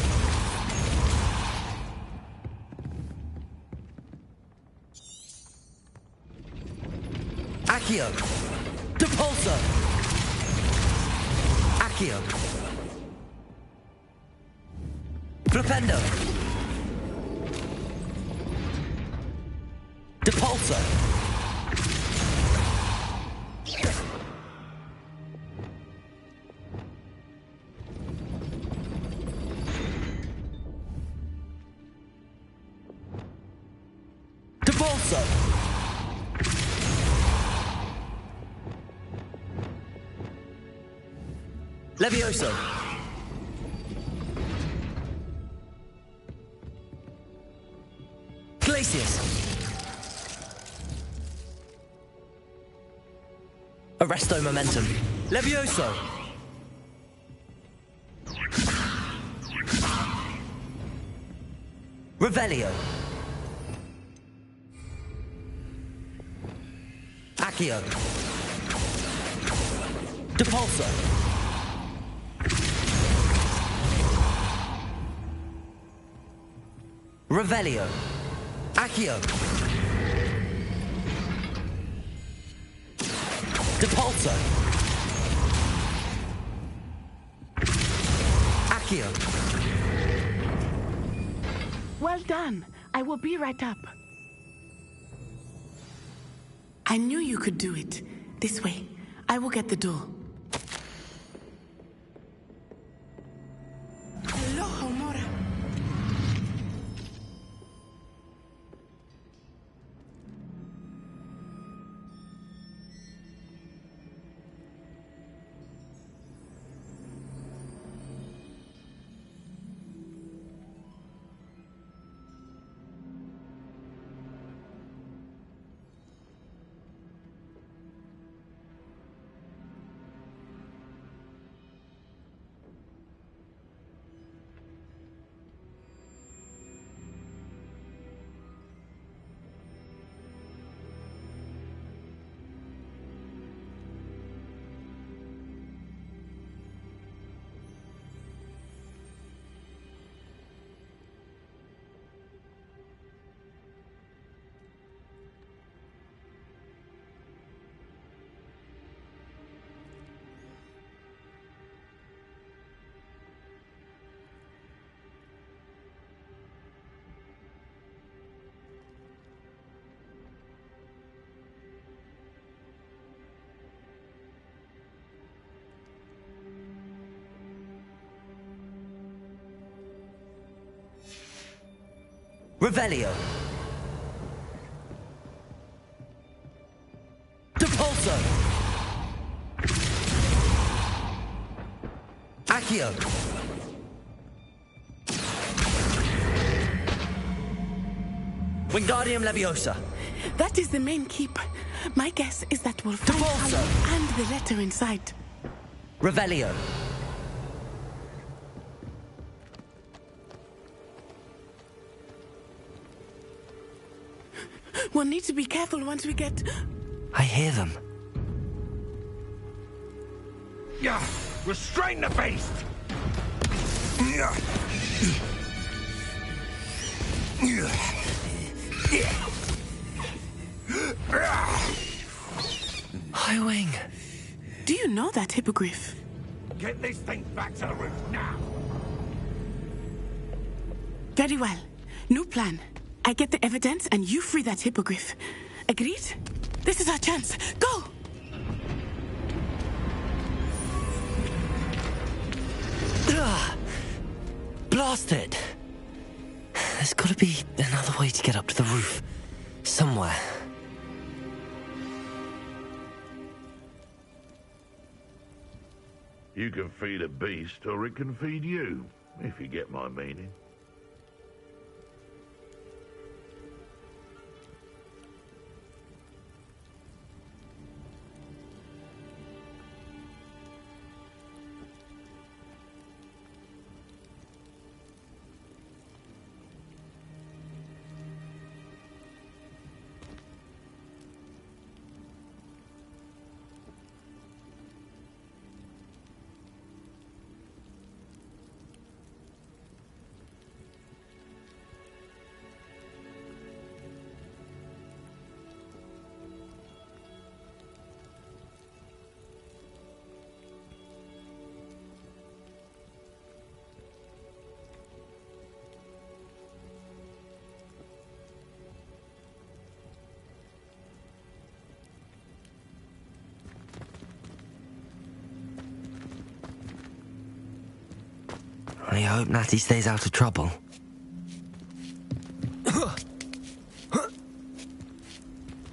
Accio. Depulso. Accio. Flipendo. Depulso. Depulso. Levioso. Glacius. Arresto momentum. Levioso. Revelio. Accio. Depulso. Revelio. Accio. Depulso. Accio. Well done. I will be right up. I knew you could do it. This way. I will get the door. Hello, Homora. Revelio. Depulso. Accio. Wingardium Leviosa. That is the main keep. My guess is that we'll find Depulso. Hollow and the letter inside. Revelio. We'll need to be careful once we get... I hear them. Yeah, restrain the beast! Highwing. Do you know that hippogriff? Get this thing back to the roof now! Very well. New plan. I get the evidence and you free that hippogriff. Agreed? This is our chance. Go! Blast it! There's gotta be another way to get up to the roof. Somewhere. You can feed a beast, or it can feed you, if you get my meaning. I hope Natty stays out of trouble.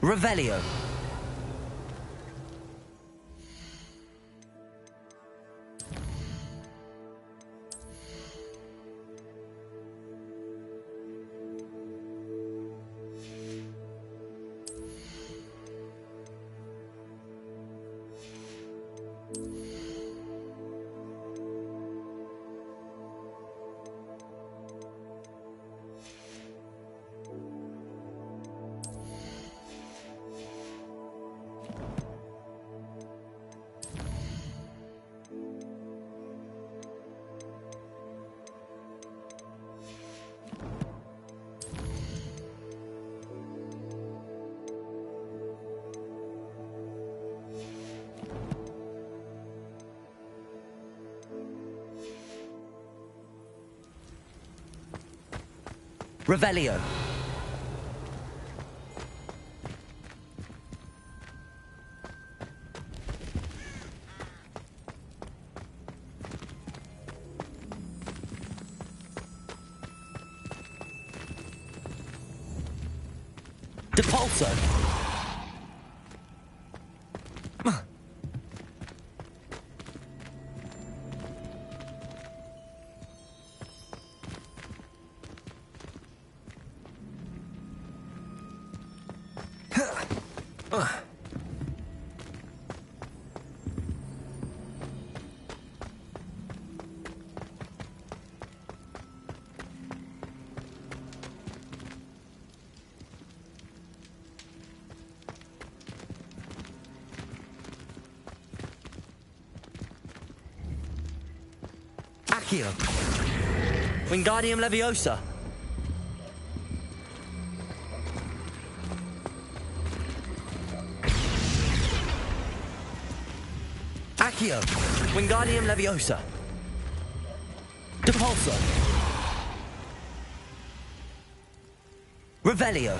Revelio. Revelio. Depulso. Accio. Wingardium Leviosa. Accio. Wingardium Leviosa. Depulso. Revelio.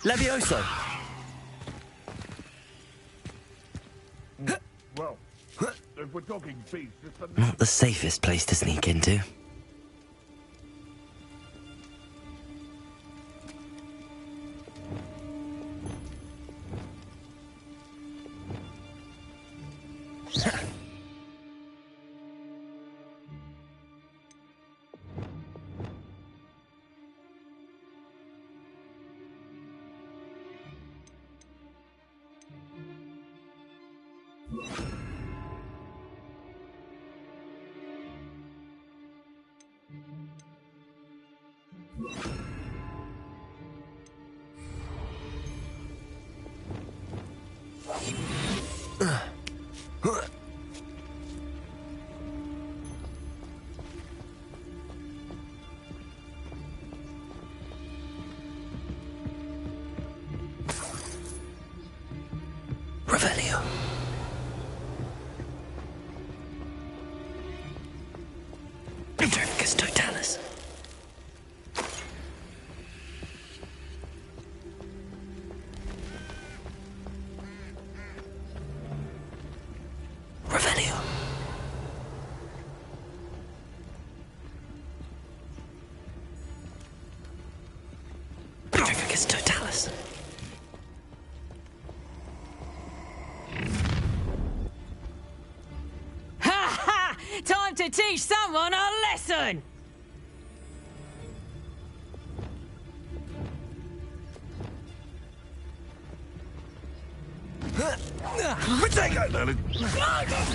Levioso. Well, if we're talking beasts, it's the... Not the safest place to sneak into. Revelio. Interficus Totalis. Revelio. Interficus Totalis. Time to teach someone a lesson! Potato!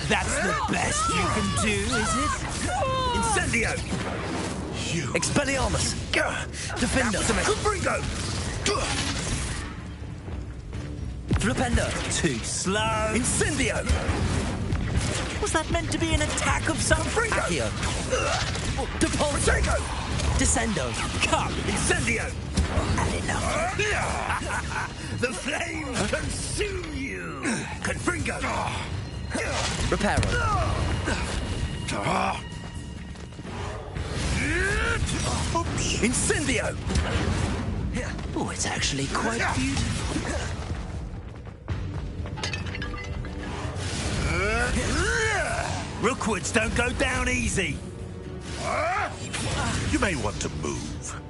That's the best you can do, is it? Incendio! Expelliarmus. Defender. Confringo! Flipendo. Too slow. Incendio! Was that meant to be an attack of some freak? Accio. Depulso. Descendo. Come, Incendio! The flames consume you! Confringo! Reparo. Incendio! Oh, it's actually quite beautiful. Rookwoods don't go down easy. You may want to move.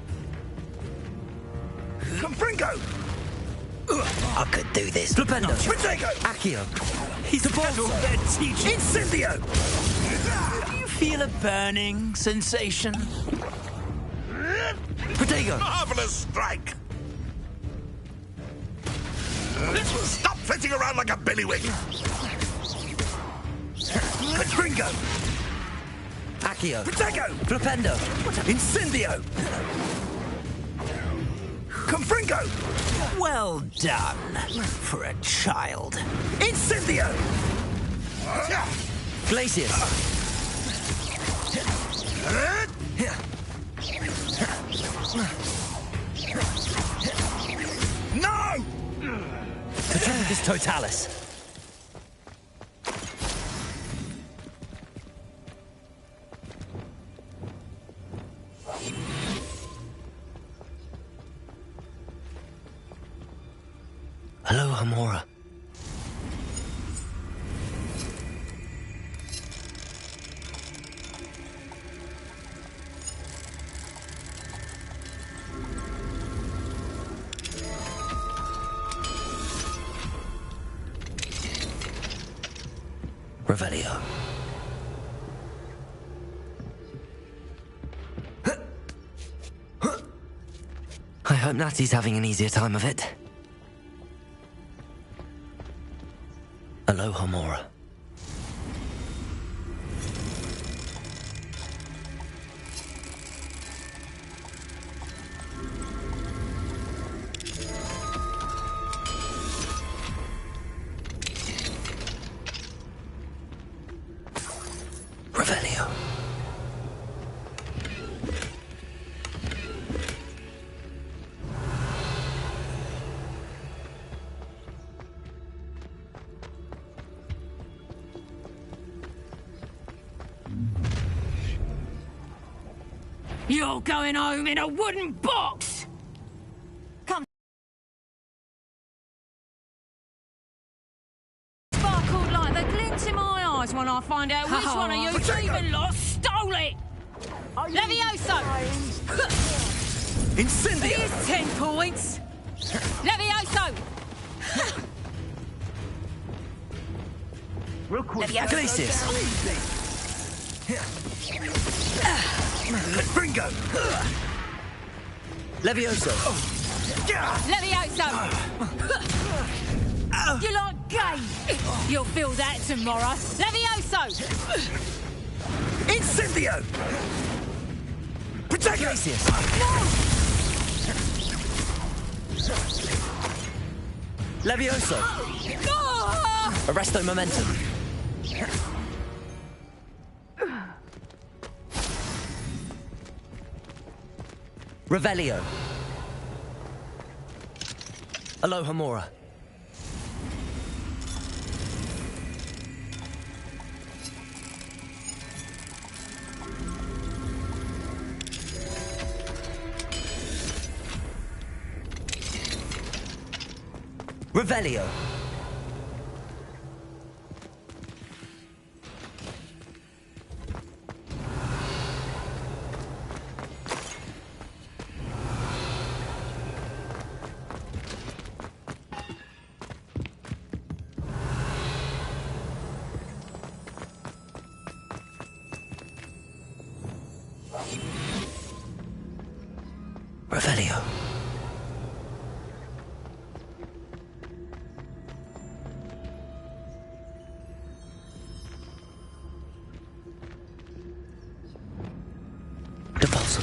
Confringo! I could do this. Flipendo! Protego! Accio! He's the battle of their teacher. Incendio! Do you feel a burning sensation? Protego! Marvelous strike! Stop flitting around like a billywig! Confringo! Accio! Protego! Flipendo! Incendio! Confringo! Well done for a child. Incendio! Glacius! No! Tetricus totalis! Hello, Hamora. Revelio. I hope Natty's having an easier time of it. Aloha, Mora. Revelio. You're going home in a wooden box! Come. Sparkled like the glint in my eyes when I find out which one of you thieving lot stole it! Levioso! Incendio! Here's 10 points! Levioso! Glacius! Confringo! Levioso! Levioso! You like gay? You'll feel that tomorrow. Levioso! Incendio! Protego! Glacius! Levioso! Arresto momentum. Revelio. Aloha, Mora. Revelio. Revelio. Depulso.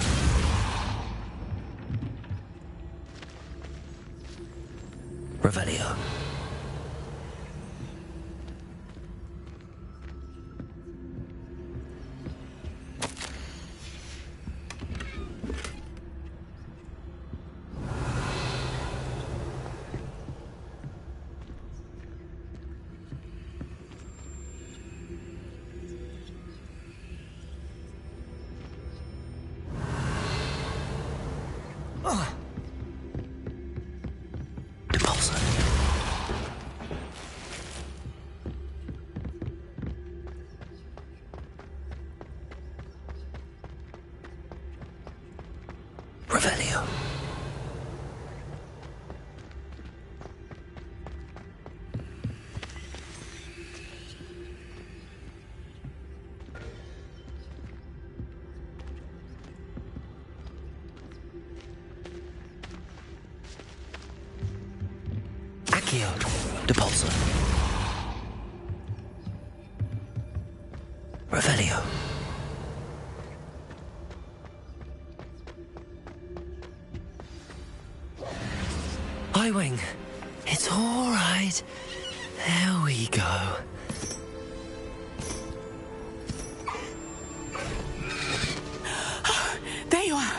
Revelio. Accio. Depulso. Revelio. Highwing. It's all right. There we go. There you are.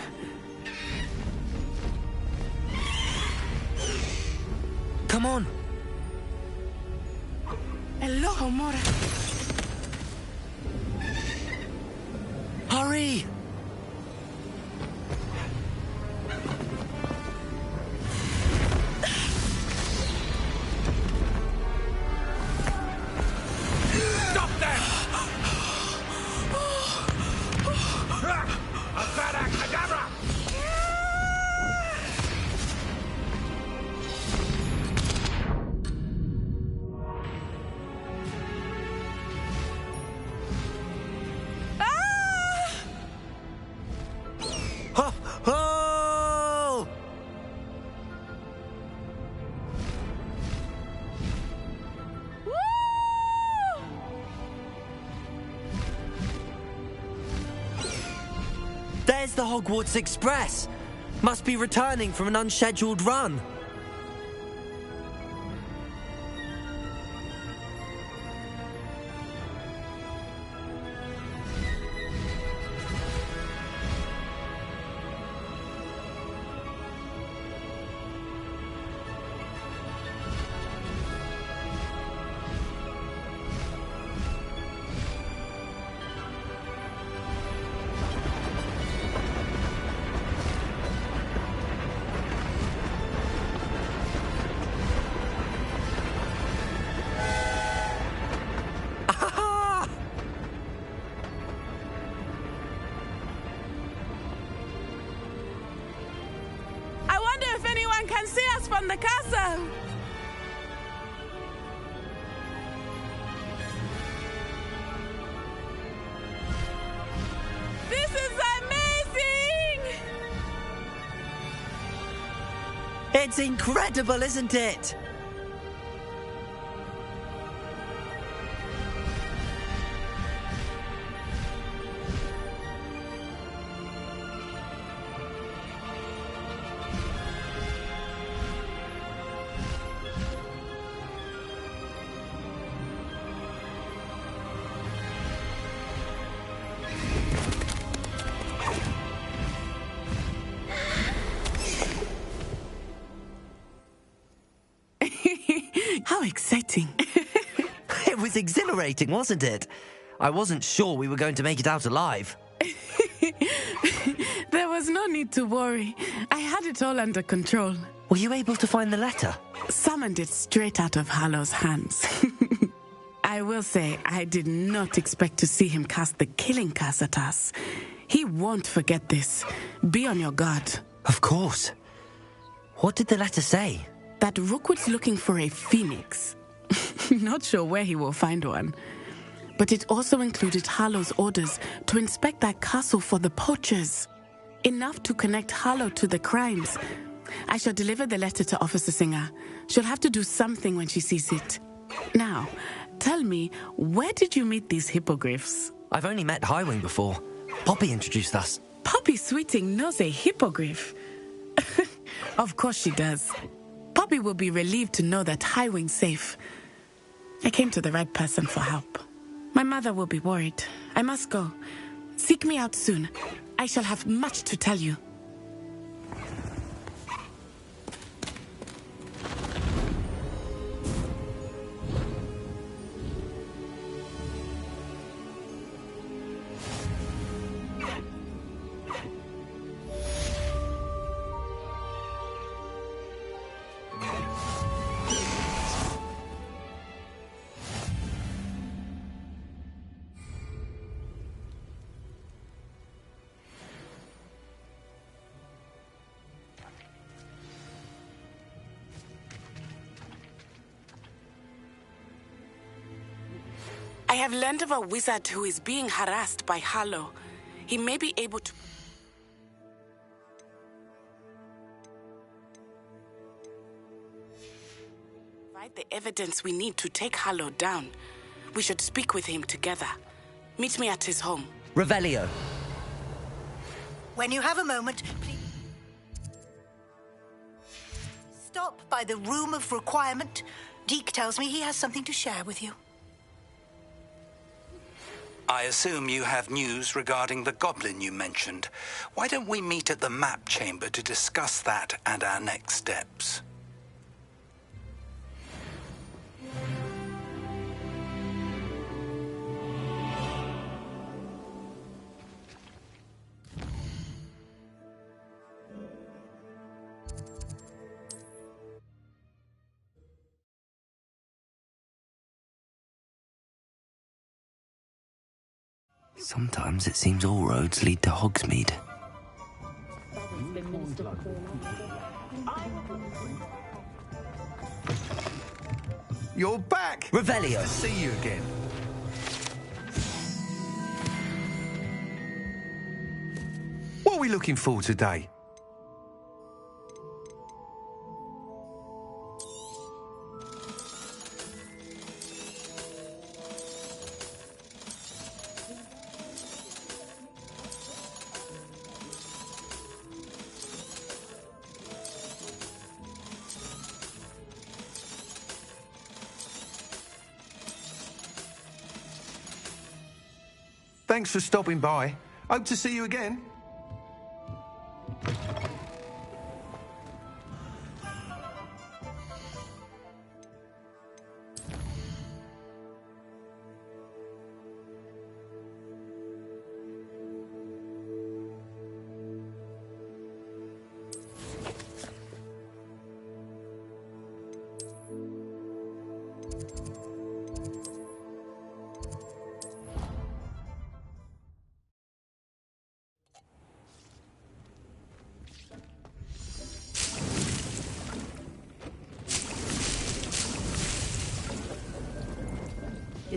Come on. Hello, Mora. Hurry! Stop them! Avada Kedavra! Ho! Ho! There's the Hogwarts Express. Must be returning from an unscheduled run. I wonder if anyone can see us from the castle. This is amazing! It's incredible, isn't it? How exciting. It was exhilarating, wasn't it? I wasn't sure we were going to make it out alive. There was no need to worry. I had it all under control. Were you able to find the letter? Summoned it straight out of Hallow's hands. I will say, I did not expect to see him cast the killing curse at us. He won't forget this. Be on your guard. Of course. What did the letter say? That Rookwood's looking for a phoenix. Not sure where he will find one. But it also included Hallow's orders to inspect that castle for the poachers. Enough to connect Hallow to the crimes. I shall deliver the letter to Officer Singer. She'll have to do something when she sees it. Now, tell me, where did you meet these hippogriffs? I've only met Highwing before. Poppy introduced us. Poppy Sweeting knows a hippogriff. Of course she does. Poppy will be relieved to know that Highwing's safe. I came to the right person for help. My mother will be worried. I must go. Seek me out soon. I shall have much to tell you. I have learned of a wizard who is being harassed by Hallow. He may be able to... Provide the evidence we need to take Harlow down. We should speak with him together. Meet me at his home. Revelio. When you have a moment, please stop by the Room of Requirement. Deke tells me he has something to share with you. I assume you have news regarding the goblin you mentioned. Why don't we meet at the map chamber to discuss that and our next steps? Sometimes it seems all roads lead to Hogsmeade. You're back! Revelio. Nice to see you again. What are we looking for today? Thanks for stopping by. Hope to see you again.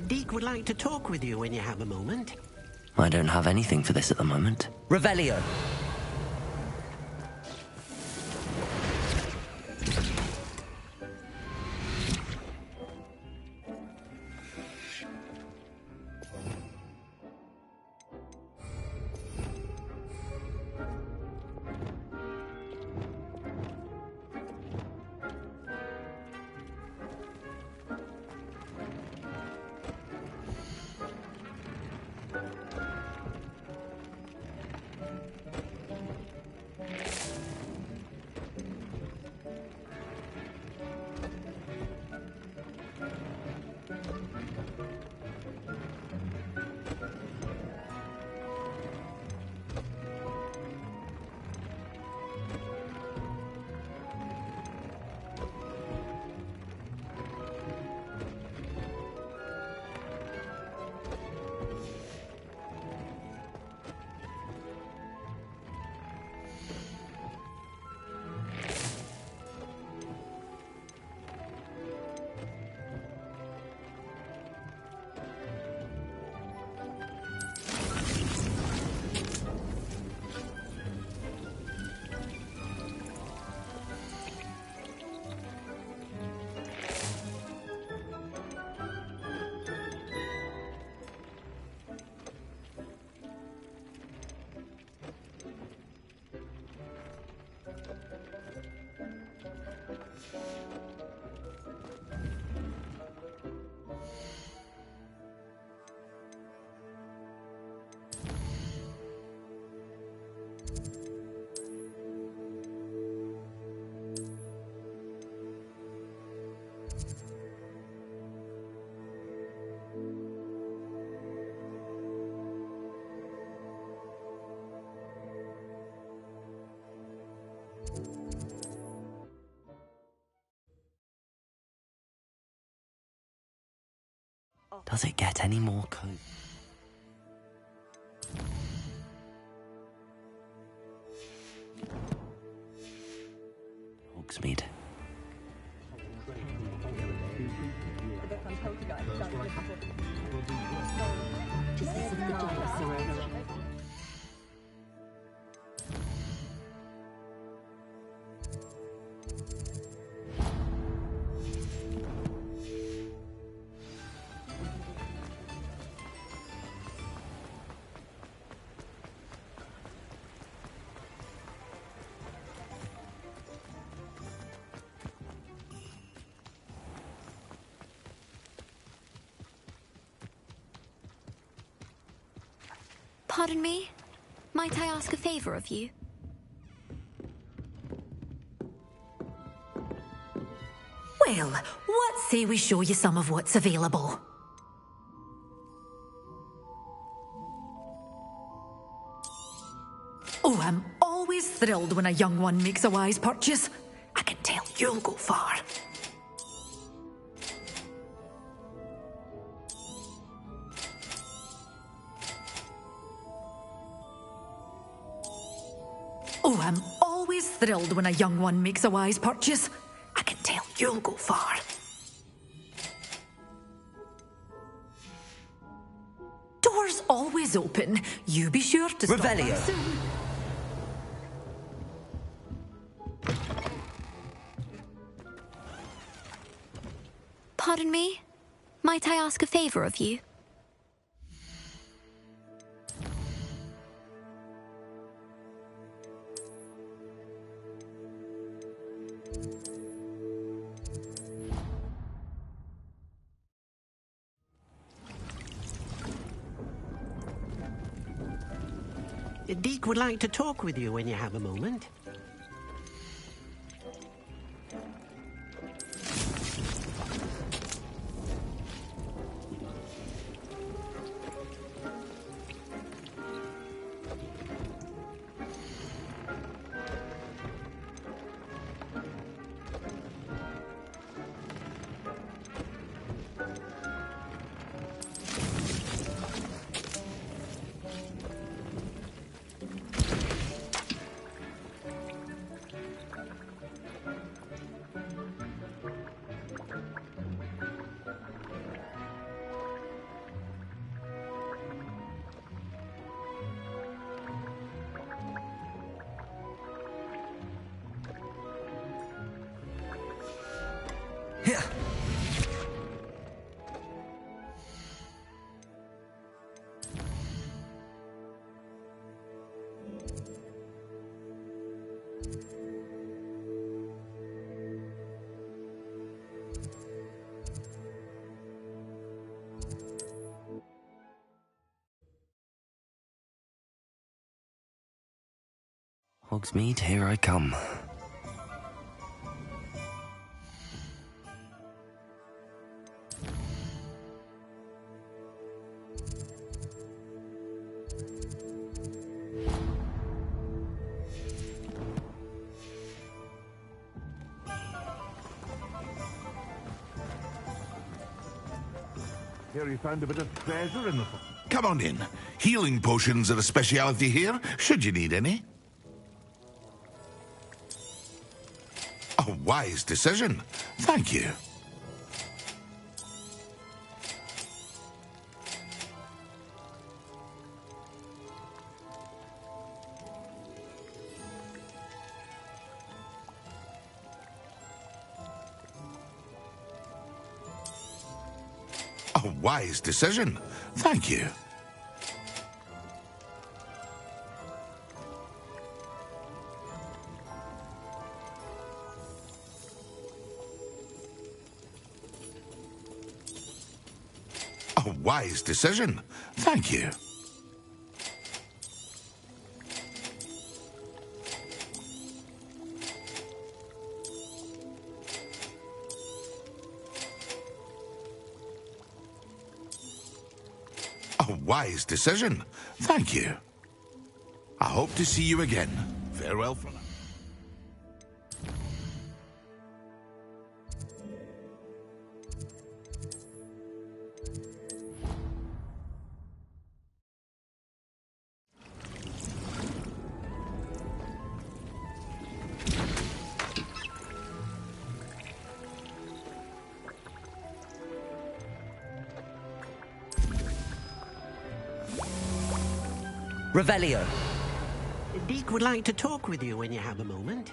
Deke would like to talk with you when you have a moment. I don't have anything for this at the moment. Revelio. Does it get any more cozy? Hogsmeade. Pardon me? Might I ask a favor of you? Well, what say we show you some of what's available? Oh, I'm always thrilled when a young one makes a wise purchase. I can tell you'll go far. Oh, I'm always thrilled when a young one makes a wise purchase. I can tell you'll go far. Doors always open. You be sure to stop by Revelio. soon. Pardon me? Might I ask a favor of you? Deke would like to talk with you when you have a moment. Here. Hogsmeade, here I come. Here you found a bit of treasure in the... Come on in. Healing potions are a speciality here, should you need any. A wise decision. Thank you. A wise decision. Thank you. A wise decision. Thank you. A wise decision. Thank you. I hope to see you again. Farewell for now. Revelio. Deke would like to talk with you when you have a moment.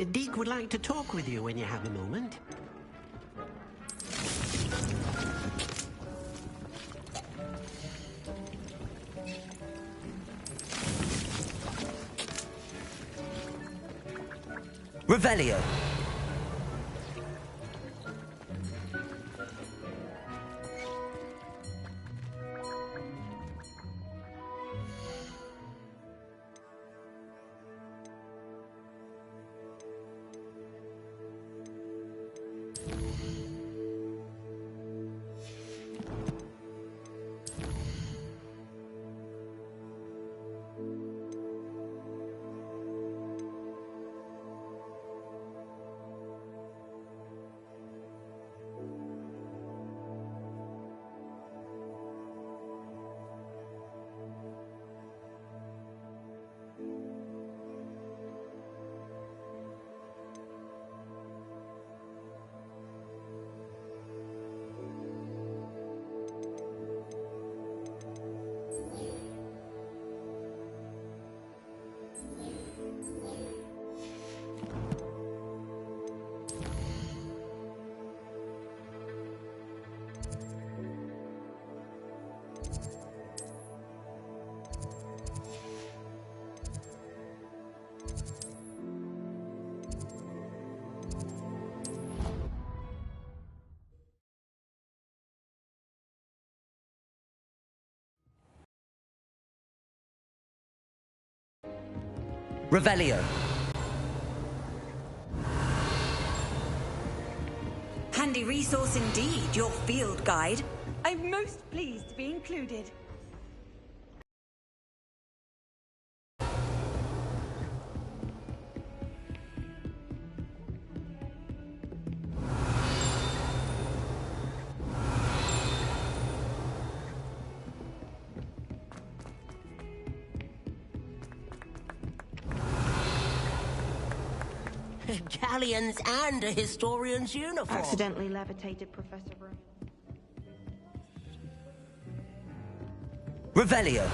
Deke would like to talk with you when you have a moment. Revelio. Revelio. Handy resource indeed, your field guide. I'm most pleased to be included. Galleons and a historian's uniform. Accidentally levitated Professor Room. Revelio.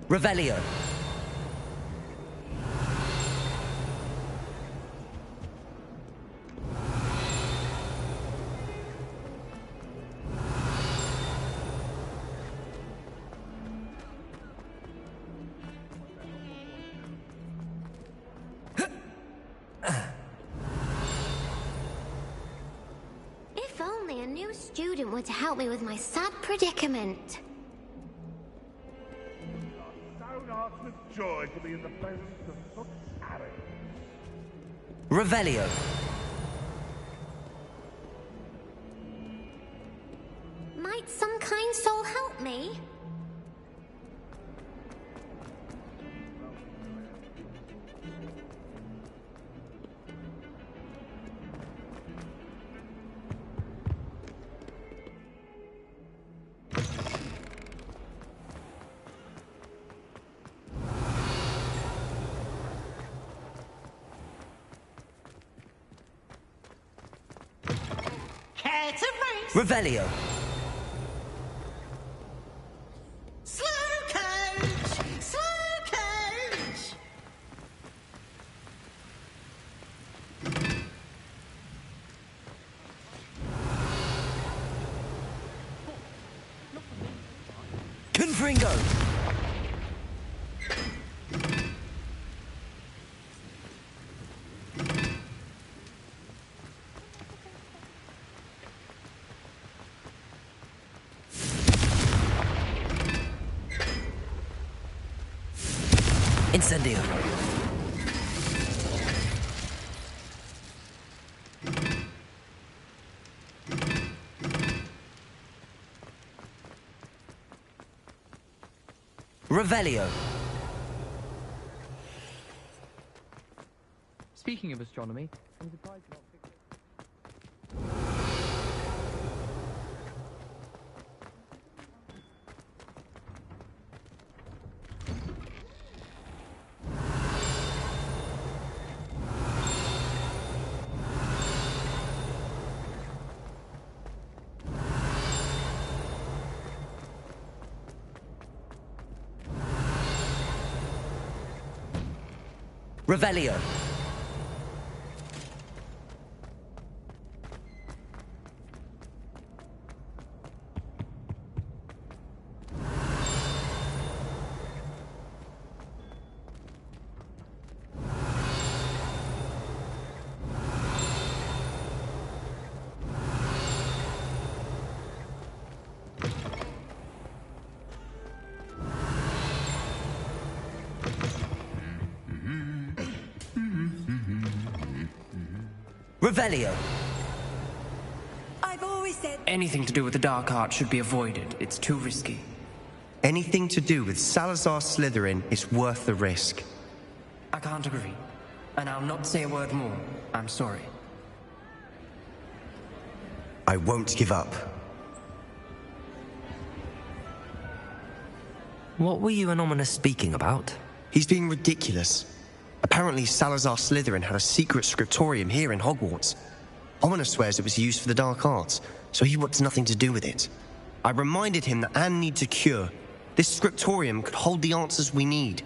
Revelio. If only a new student were to help me with my sad predicament. With joy to be in the presence of such Harry. Revelio. Might some kind soul help me? Revelio. Slow coach! Slow coach! Confringo. Incendio. Revelio. Speaking of astronomy, I'm surprised you're not fixing... Revelio. Revelio. I've always said... Anything to do with the dark art should be avoided. It's too risky. Anything to do with Salazar Slytherin is worth the risk. I can't agree. And I'll not say a word more. I'm sorry. I won't give up. What were you and Ominous speaking about? He's being ridiculous. Apparently Salazar Slytherin had a secret scriptorium here in Hogwarts. Ominous swears it was used for the dark arts, so he wants nothing to do with it. I reminded him that Anne needs a cure. This scriptorium could hold the answers we need.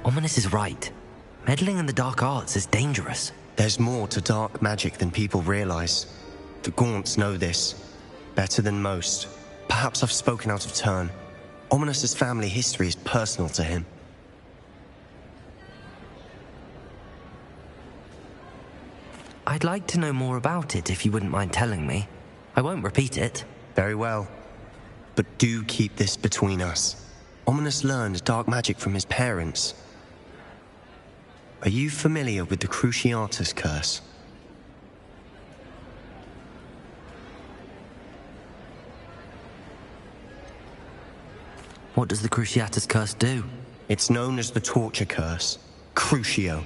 Ominous is right. Meddling in the dark arts is dangerous. There's more to dark magic than people realize. The Gaunts know this. Better than most. Perhaps I've spoken out of turn. Ominous's family history is personal to him. I'd like to know more about it if you wouldn't mind telling me. I won't repeat it. Very well. But do keep this between us. Ominous learned dark magic from his parents. Are you familiar with the Cruciatus Curse? What does the Cruciatus Curse do? It's known as the Torture Curse. Crucio.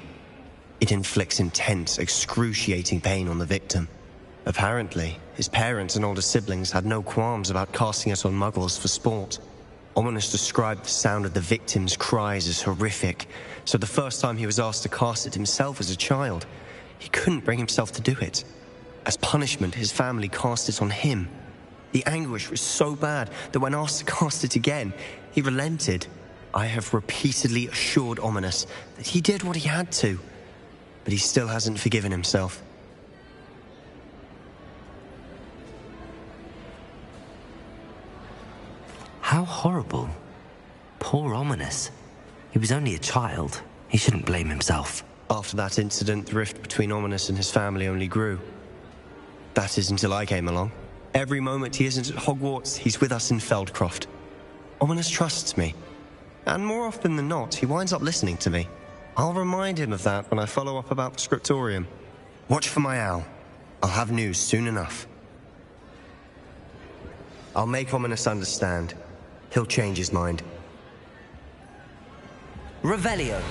It inflicts intense, excruciating pain on the victim. Apparently, his parents and older siblings had no qualms about casting it on muggles for sport. Ominous described the sound of the victim's cries as horrific, so the first time he was asked to cast it himself as a child, he couldn't bring himself to do it. As punishment, his family cast it on him. The anguish was so bad that when asked to cast it again, he relented. I have repeatedly assured Ominous that he did what he had to, but he still hasn't forgiven himself. How horrible. Poor Ominous. He was only a child. He shouldn't blame himself. After that incident, the rift between Ominous and his family only grew. That is until I came along. Every moment he isn't at Hogwarts, he's with us in Feldcroft. Ominous trusts me. And more often than not, he winds up listening to me. I'll remind him of that when I follow up about the scriptorium. Watch for my owl. I'll have news soon enough. I'll make Ominous understand. He'll change his mind. Revelio.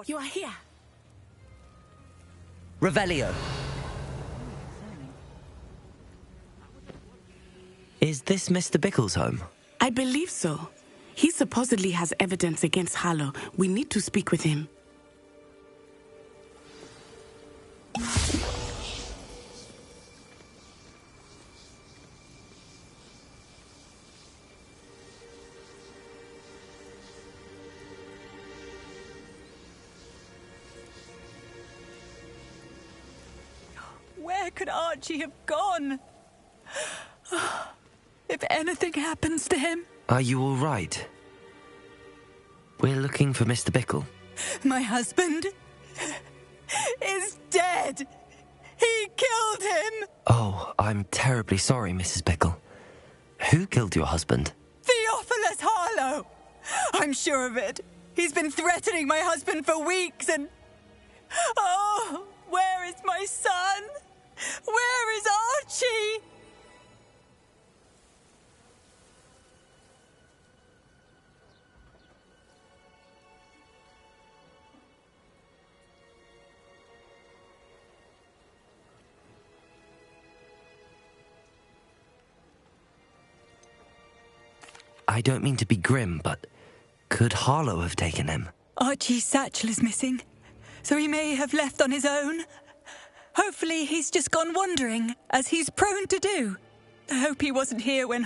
You are here. Revelio. Is this Mr. Bickle's home? I believe so. He supposedly has evidence against Harlow. We need to speak with him. Where could Archie have gone? If anything happens to him... Are you all right? We're looking for Mr. Bickle. My husband is dead. He killed him. Oh, I'm terribly sorry, Mrs. Bickle. Who killed your husband? Theophilus Harlow. I'm sure of it. He's been threatening my husband for weeks and... Oh, where is my son? Where is Archie? I don't mean to be grim, but could Harlow have taken him? Archie's satchel is missing, so he may have left on his own. Hopefully he's just gone wandering, as he's prone to do. I hope he wasn't here when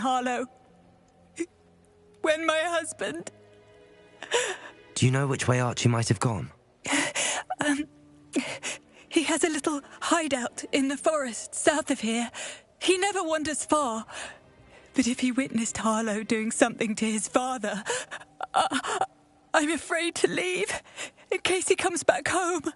when my husband... Do you know which way Archie might have gone? He has a little hideout in the forest south of here. He never wanders far. But if he witnessed Harlow doing something to his father, I'm afraid to leave, in case he comes back home.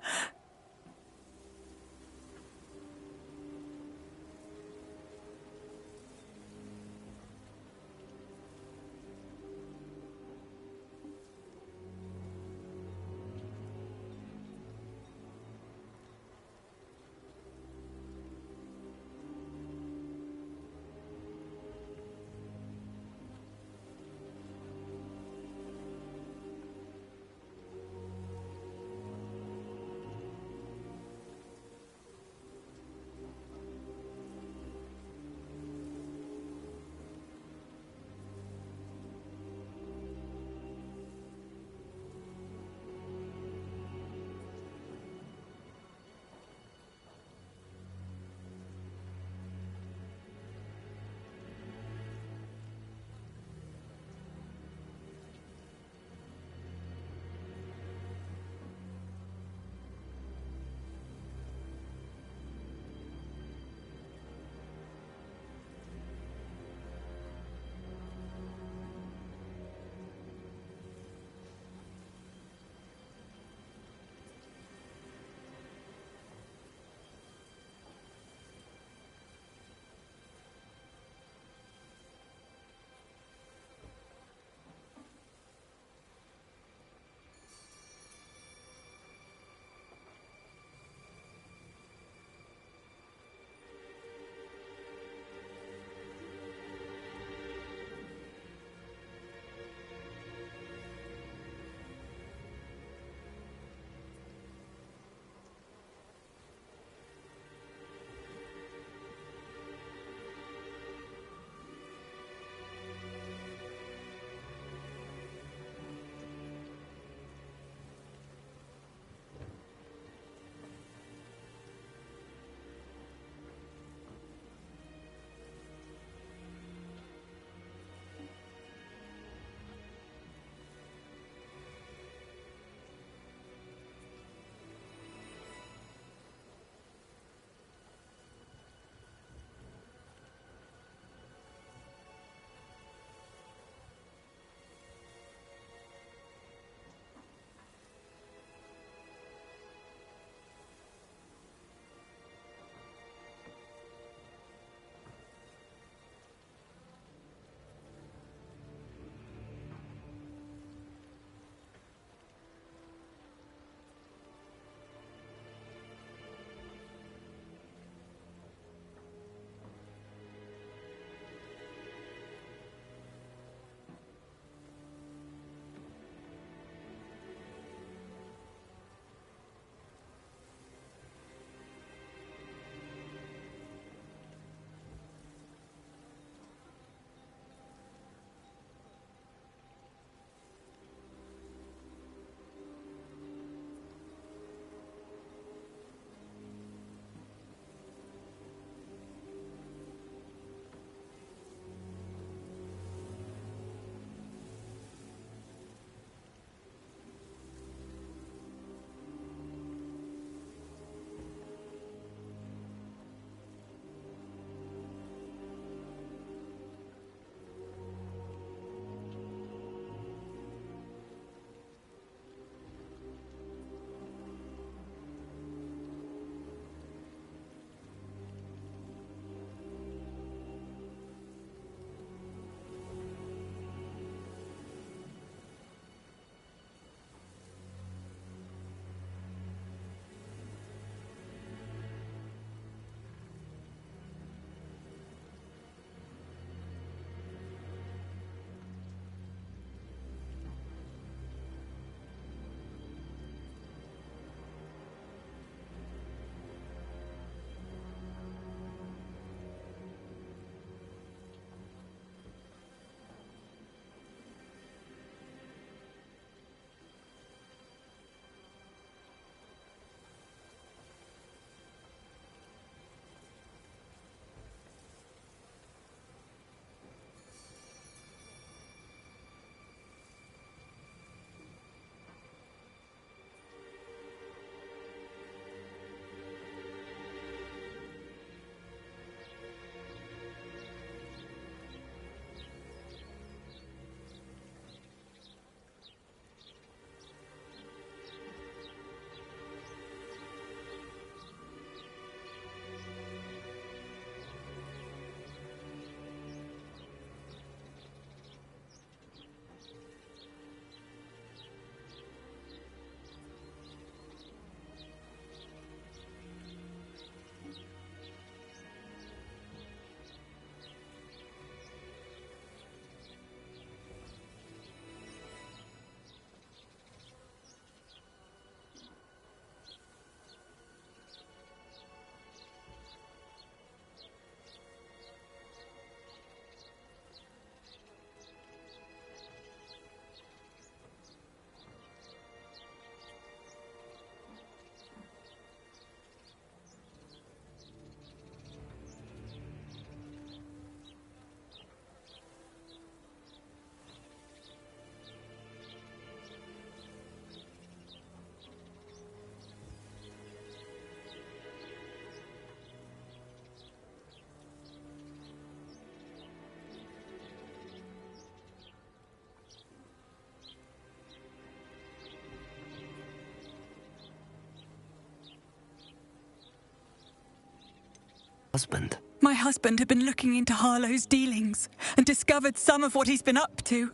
husband? My husband had been looking into Harlow's dealings and discovered some of what he's been up to.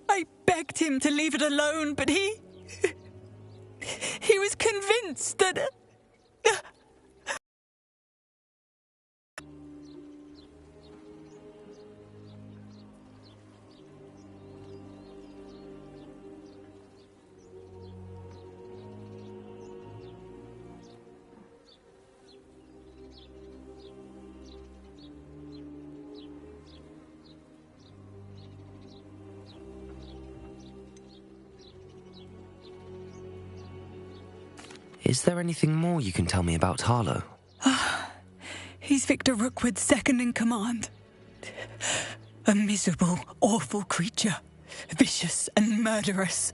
I begged him to leave it alone, but he was convinced that... Is there anything more you can tell me about Harlow? He's Victor Rookwood's second in command. A miserable, awful creature. Vicious and murderous.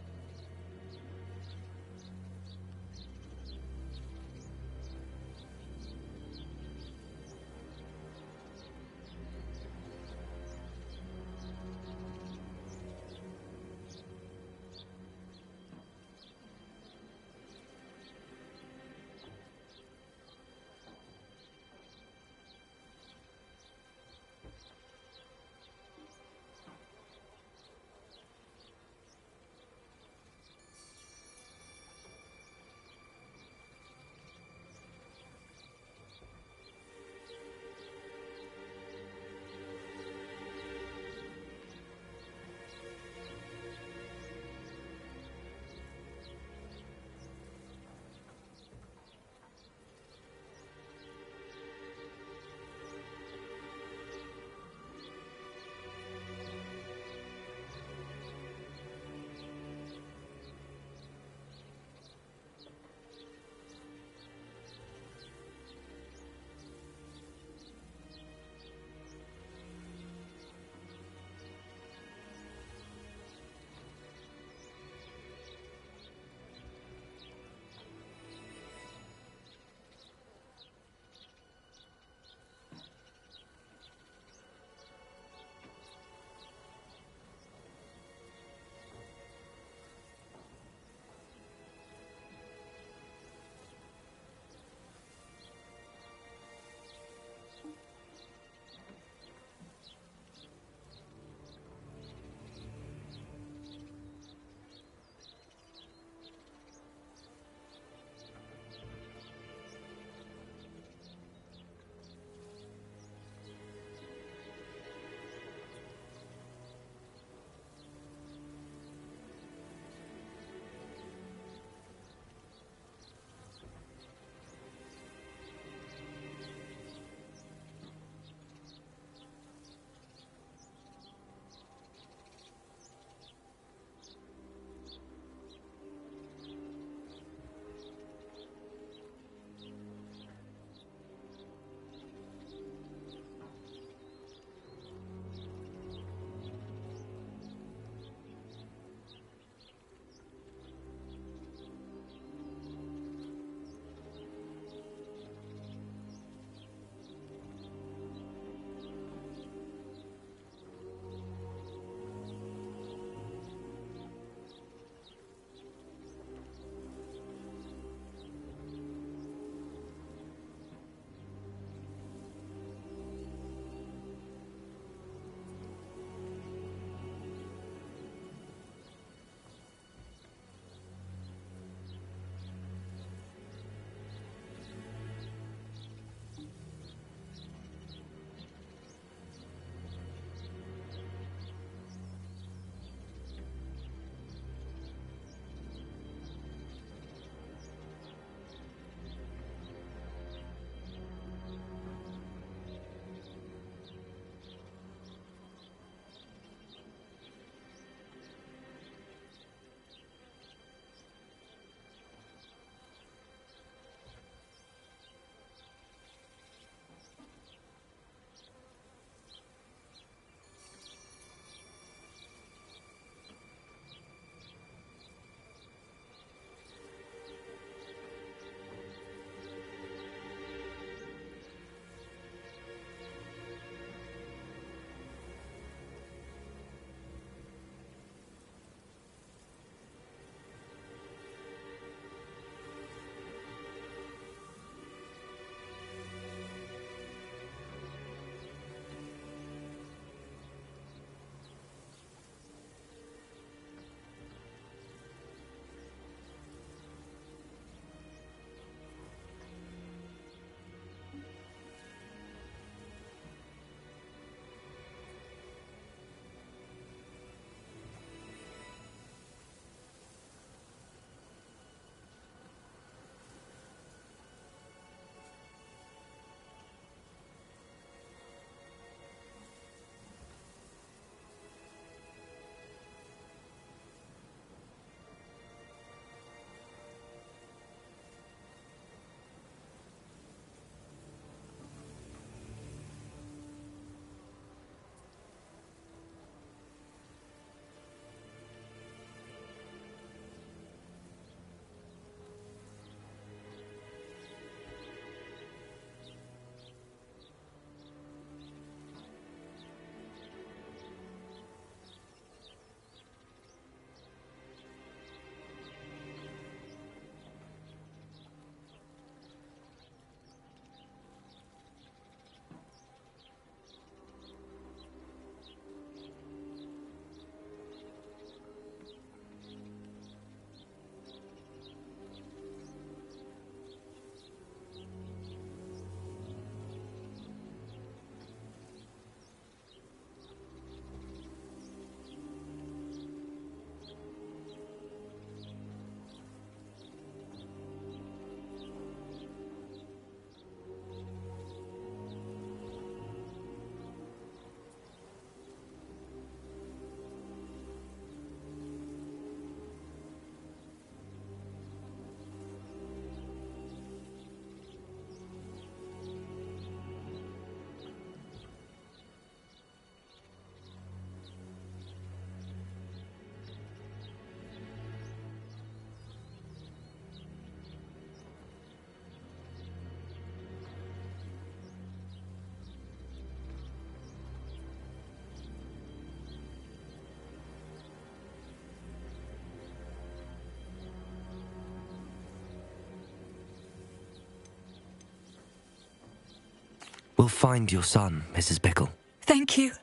We'll find your son, Mrs. Bickle. Thank you.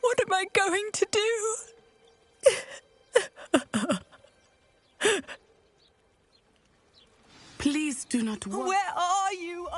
What am I going to do? Please do not worry. Where are you?